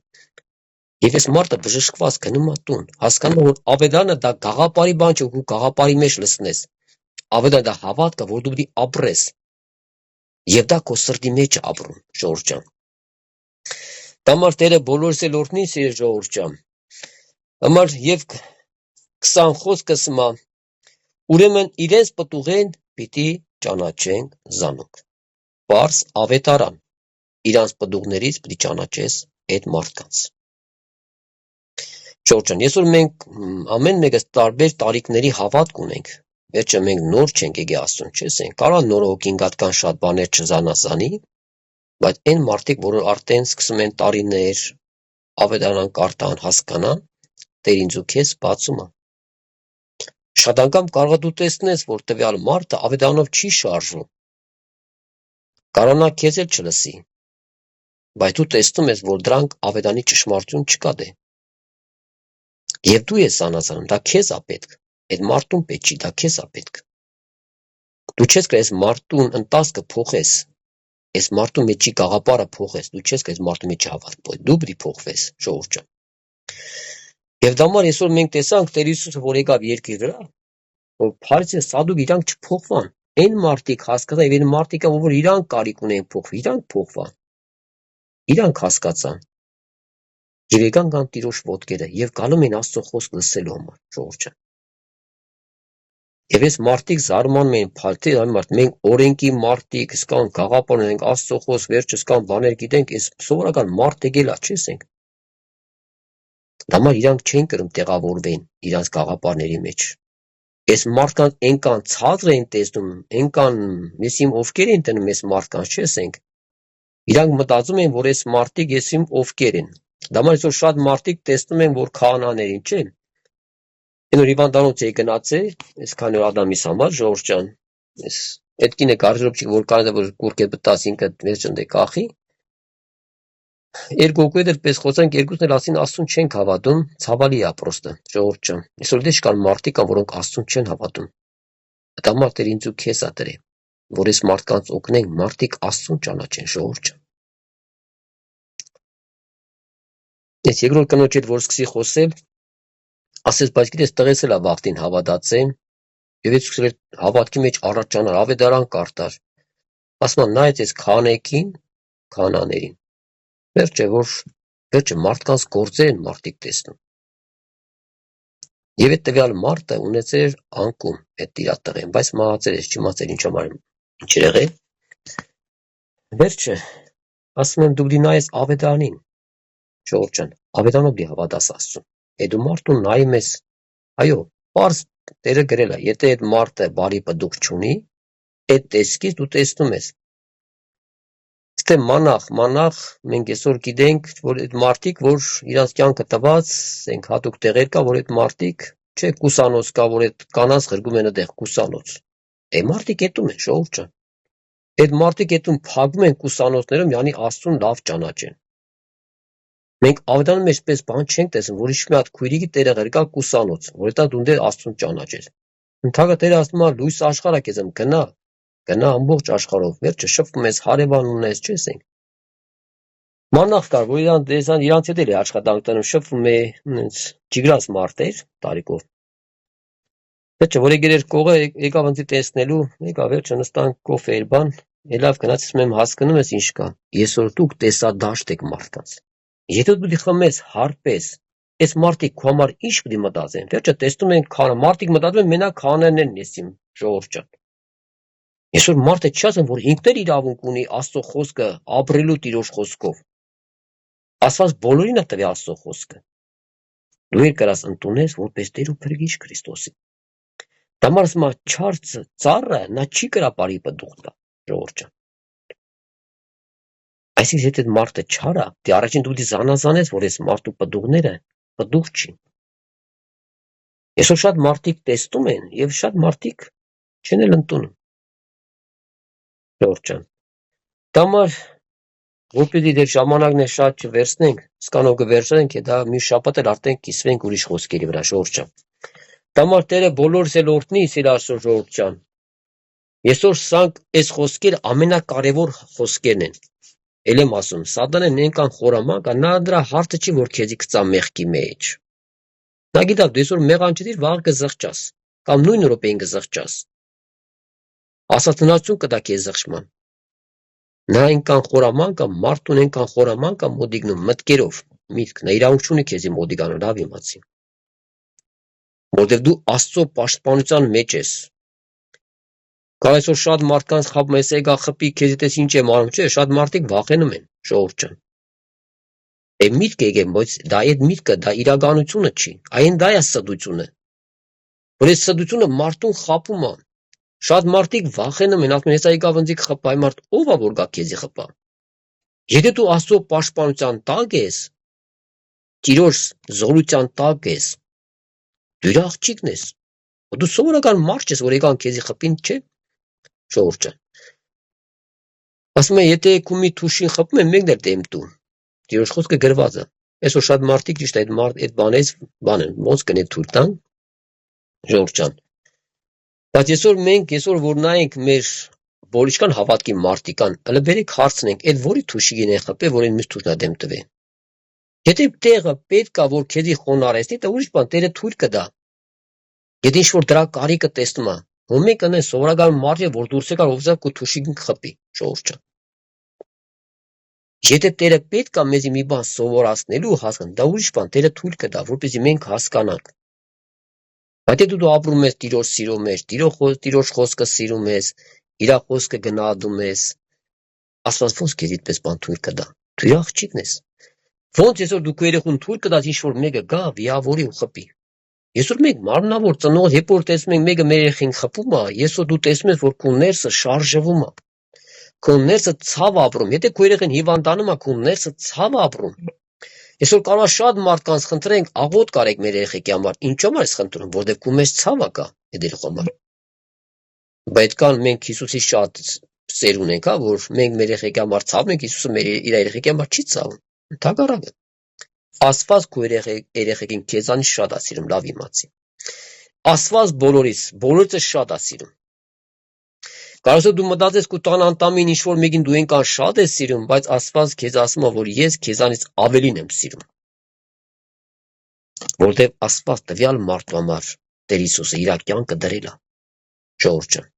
Եվ այս մարդը բժշկված գնում է տուն հասկանում որ ավետարանը դա գաղապարի բան չէ որ դու գաղապարի մեջ լցնես ավետարանը դա հավատք է որ դու պետք է ապրես Եվ դա քո սրտի մեջ է ապրում, ժողովուրդ ջան։ Դամար Տերը բոլորս էլ օրհնի սիրելի ժողովուրդ ջան։ Դամար եւ 20 խոսքս մա ուրեմն իրենց պտուղեն պիտի ճանաչենք զանոք։ Պարս ավետարան իրանց պտուղներից պիտի ճանաչես այդ մարդկանց։ Ժողովուրդ ջան, այսօր մենք ամեն մեկս տարբեր տարիքների հավատք ունենք։ Վերջը մենք նոր չենք եկի Աստծուն, չես ենք։ Կարա նոր հոգին գատկան շատ բաներ չզանազանի, բայց այն մարդիկ, որ արդեն սկսում են տարիներ ավետարան կարտան հասկանան, Տեր ինձ ու քեզ բացում է։ Շատ անգամ կարող է դու տեսնես, որ տվյալ մարդը ավետարանով չի շարժվում։ Կարանա քեզ էլ չլսի, բայց դու տեսնում ես, որ դրանք ավետանի ճշմարտություն չկա դե։ Եվ դու ես զանազանում, դա քեզ է պետք։ Այդ մարդուն պետք չի, դա քեզ է պետք։ Դու չես կարող այս մարդուն ընտասկը փոխես, այս մարդու մեջի գաղապարը փոխես, դու չես կարող այս մարդու մեջ հավատք, դու պետք է փոխվես, ժողովուրդ ջան։ Եվ դա համար այսօր մենք տեսանք Տեր Հիսուսը, որ եկավ երկրի վրա, որ փարիսե սադուկ իրանք չփոխվան, այն մարդիկ հասկացան, եւ այն մարդիկը, որ իրանք կարիք ունեն փոխվի, իրանք փոխվան։ Իրանք հասկացան։ Եվ եկան կան Տիրոջ ոտքերը եւ գալում են Աստծո խոսք լսելու համար, ժողովուրդ ջան։ Եվ այս մարդիկ զարմանում են, փալթի այն մարդ, մենք օրենքի մարդիկ, սկան գաղապար ունենք, Աստծո խոսք, վերջը սկան բաներ գիտենք, այս սովորական մարդ եկել է, չես ենք։ Դամար իրանք չեն կրում տեղավորվեն իրանց գաղապարների մեջ։ Այս մարդկանց ենքան ցածր են տեսնում, ենքան մեսիմ ովքեր են տնում այս մարդկանց, չես ենք։ Իրանք մտածում են, որ այս մարդիկ եսիմ ովքեր են։ Դամար այսօր շատ մարդիկ տեսնում են, որ քահանաներին, չէ՞։ Նոր հիվանդանոց է գնացել, այսքան որ Ադամիս համար ժողովուրդ ջան, այս այդ կինը կարծրոպ որ կարող է որ կուրկե բտած ինքը վերջնդ է կախի։ Երկու օկեդեր պես խոսանք, երկուսն էլ ասին Աստծուն չենք հավատում, ցավալի է պրոստը, ժողովուրդ ջան։ Այսօր դե չկան մարդիկ կան, որոնք Աստծուն չեն հավատում։ Դա մարդեր ինձ ու քեզ է դրե, որ այս մարդկանց օգնենք, մարդիկ Աստծուն ճանաչեն, ժողովուրդ ջան։ Ես երկրորդ կնոջ հետ որ սկսի խոսել, ասես բայց գիտես տղես էլ է վախտին հավատացեն, եւ ես սկսել հավատքի մեջ առաջ ճանալ ավետարան կարտար։ Ասում նայեց այս քանեկին, քանաներին։ Վերջը մարդկանց գործերն մարդիկ տեսնում։ Եվ այդ տվյալ մարդը ունեցեր անկում այդ տիրատղեն, բայց մահացել էր, չիմացել ինչ համար ինչ եղել։ Վերջը ասում եմ դու նայես ավետարանին, ժողովուրդ ջան, ավետարանով դի հավատաս Աստծուն։ Այդ դու մարդուն նայում ես, այո, պարզ Տերը գրել է, եթե այդ մարդը բարի պտուղ չունի, այդ տեսքից դու տեսնում ես։ Թե մանախ, մենք այսօր գիտենք, որ այդ մարդիկ, որ իրանց կյանքը տված, ենք հատուկ տեղեր կա, որ այդ մարդիկ, չէ, կուսանոց կա, որ այդ կանանց խրգում են այդեղ կուսանոց։ Այդ մարդիկ հետում են, ժողովուրդ ջան։ Այդ մարդիկ այդում փակվում են կուսանոցներում, յանի Աստծուն լավ ճանաչեն։ Մենք ավետարանի մեջ պես բան չենք տեսնում, որ իշ մի հատ քույրիկի տերը ղրկա կուսանոց, որ դա դու դեր Աստծուն ճանաչես։ Ընդհակը Տերը ասում է լույս աշխարհ եկեցեմ, գնա ամբողջ աշխարհով, վերջը շփվում ես հարևան ունես, չես ենք։ Մանախ կար, որ իրանց հետ էլ է աշխատանքներում շփվում է ճիգրած մարդեր տարիքով։ Վերջը որ եկել էր կողը եկավ ինձ տեսնելու, եկավ վերջը նստանք կոֆե էր բան, ելավ գնացից մեմ հասկանում ես ինչ կա։ Այսօր դուք տեսադաշտ եք մարդկանց։ Եթե դու խմես հարպես, այս մարդիկ քո համար ինչ պիտի մտածեն։ Վերջը տեսնում են քանը մարդիկ մտածում են մենակ քաներն են նեսիմ ժողովուրդ ջան։ Այսօր մարդը չասեն որ ինքն էլ իրավունք ունի Աստծո խոսքը ապրելու Տիրոջ խոսքով։ Աստված բոլորին է տվել Աստծո խոսքը։ Դու էլ կարաս ընդունես որպես Տեր ու Փրկիչ Քրիստոսի։ Դամարսմա չարցը ծառը նա չի կրա բարի պտուղ տա ժողովուրդ ջան։ Այսինքն եթե մարդը չարա, դե առաջին դու դի զանազանես որ այս մարդու պտուղները պտուղ չի։ Այսօր շատ մարդիկ տեսնում են եւ շատ մարդիկ չեն էլ ընդունում։ Ժողովուրդ ջան։ Դամար որպեսզի դեր ժամանակն է շատ չվերցնենք, սկանով կվերցնենք, դա մի շաբաթ էլ արդեն կիսվենք ուրիշ խոսքերի վրա, ժողովուրդ ջան։ Դամար Տերը բոլորս էլ օրհնի, սիրելի Աստծո ժողովուրդ ջան։ Այսօր սանք այս խոսքերը ամենակարևոր խոսքերն են։ Էլ եմ ասում, Սատանեն նենքան խորամանկ, նա դրա հարցը չի որ քեզի գծա մեղքի մեջ։ Նա գիտա դու այսօր մեղան չդիր, վաղ կզղջաս, կամ նույն րոպեին կզղջաս։ Ասացնացություն կտա քեզ զղջման։ Նա այնքան խորամանկ է, մարդուն այնքան խորամանկ է մոդիգնում մտքերով, միտք, նա իրավունք չունի քեզի մոդիգանալ, լավ իմացի։ Որտեվ դու Աստծո պաշտպանության մեջ ես։ Կարող այսօր շատ մարդկանց խապում ես եկա խփի քեզի տես ինչ եմ անում, չէ, շատ մարդիկ վախենում են, ժողովուրդ ջան։ Է միտք եկեմ, բայց դա այդ միտքը դա իրականությունը չի, այն դա է սդությունը։ Որ այս սդությունը մարդուն խապում է։ Շատ մարդիկ վախենում են, ասում են, հեսա եկավ ինձ խփա, այ մարդ ով է որ գա քեզի խփա։ Եթե դու Աստծո պաշտպանության տակ ես, Տիրոջ զորության տակ ես, դու իր աղջիկն ես։ Դու սովորական մարդ ես, որ եկան քեզի խփին, չէ։ Ժողովուրդ ջան։ Ասում են, եթե քումի թուշին խփում են, մեկն էլ դեմ տու։ Տիրոջ խոսքը գրված է։ Այսօր շատ մարդիկ ճիշտ այդ բանից բան են, ոնց կնե թույլ տան։ Ժողովուրդ ջան։ Բայց այսօր որ նայենք մեր բոլիշկան հավատքի մարդիկան, հələ բերեք հարցնենք, այդ որի թուշիգին են խփել, որ այն միշտ թույլնա դեմ տվե։ Եթե տեղը պետք է որ քեզի խոնարհեցնի, դա ուրիշ բան, Տերը թույլ կտա։ Եթե ինչ որ դրա կարիքը տեսնում է, որ մեկ անեն սովորական մարդ է, որ դուրս եկար ովզա քո թուշիգին խփի, ժողովուրդ ջան։ Եթե Տերը պետք է մեզի մի բան սովորացնելու հասկան, դա ուրիշ բան, Տերը թույլ կտա, որպեսզի մենք հասկանանք։ Բայց եթե դու ապրում ես Տիրոջ սիրո մեջ, Տիրոջ խոսքը սիրում ես, իր խոսքը գնահատում ես, Աստված ոնց քեզ այդպես բան թույլ կտա։ Դու իր աղջիկն ես։ Ոնց այսօր դու քո երեխուն թույլ կտաս ինչ որ մեկը գա, վիավորի ու խփի։ Այսօր մենք մարմնավոր ծնող հեպոր տեսնում ենք մեկը մեր երեխին խփում է, այսօր դու տեսնում ես որ քո ներսը շարժվում է։ Քո ներսը ցավ ապրում։ Եթե քո երեխին հիվանդանում է, քո ներսը ցավ ապրում։ Այսօր կարող շատ մարդկանց խնդրենք աղոտ կարեք մեր երեխեքի համար։ Ինչ համար ես խնդրում, որտեղ քո մեջ ցավը կա այդ երեխու համար։ Բայց կան մենք Հիսուսի շատ սեր ունենք, հա, որ մենք մեր երեխեքի համար ցավում ենք, Հիսուսը մեր իր երեխեքի համար չի ցավում։ Ընդհակառակը։ Աստված քո երեխեքին քեզանից շատ է սիրում, լավ իմացի։ Աստված բոլորից շատ է սիրում։ Կարող է դու մտածես քո տան անդամին ինչ որ մեկին դու այնքան շատ ես սիրում, բայց Աստված քեզ ասում է, որ ես քեզանից ավելին եմ սիրում։ Որտեւ Աստված տվյալ մարդու համար Տեր Հիսուսը իր կյանքը դրել է։ Ժողովուրդ ջան։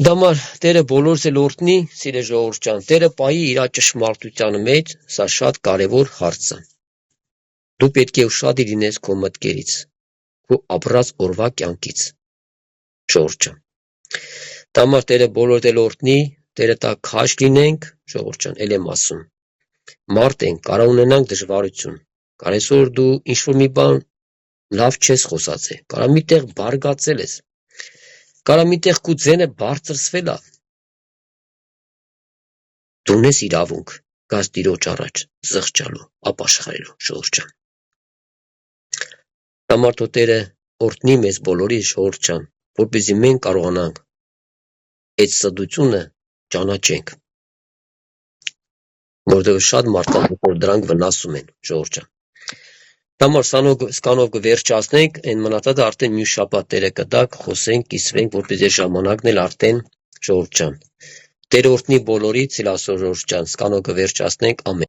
Դամար Տերը բոլորս էլ օրհնի, սիրե ժողովուրդ ջան, Տերը պահի իր ճշմարտության մեջ, սա շատ կարևոր հարց է։ Դու պետք է ուշադիր լինես քո մտքերից, քո ապրած օրվա կյանքից։ Ժողովուրդ ջան։ Դամար Տերը բոլորդ էլ օրհնի, Տերը տա քաշ լինենք, ժողովուրդ ջան, ել եմ ասում։ Մարդ ենք, կարող ունենանք դժվարություն։ Կարող այսօր դու ինչ որ մի բան լավ չես խոսացել, կարող միտեղ բարգացել ես։ Կարող միտեղ քո ձենը բարձրացվել է։ Դու ունես իրավունք գաս Տիրոջ առաջ զղջալու, ապաշխարելու, ժողովուրդ ջան։ Դամար Տերը օրհնի մեզ բոլորի, ժողովուրդ ջան, որպեսզի մենք կարողանանք այդ ստությունը ճանաչենք, որովհետև շատ մարդկանց որ դրանք վնասում են, ժողովուրդ ջան։ Համար սկանով կվերջացնենք, այն մնացածը արդեն մյուս շաբաթ Տերը կտակ, խոսենք, կիսվենք, որպեսզի ժամանակն էլ արդեն ժողովուրդ ջան։ Տերը օրհնի բոլորից, ասոր ժողովուրդ ջան, սկանով կվերջացնենք, ամեն։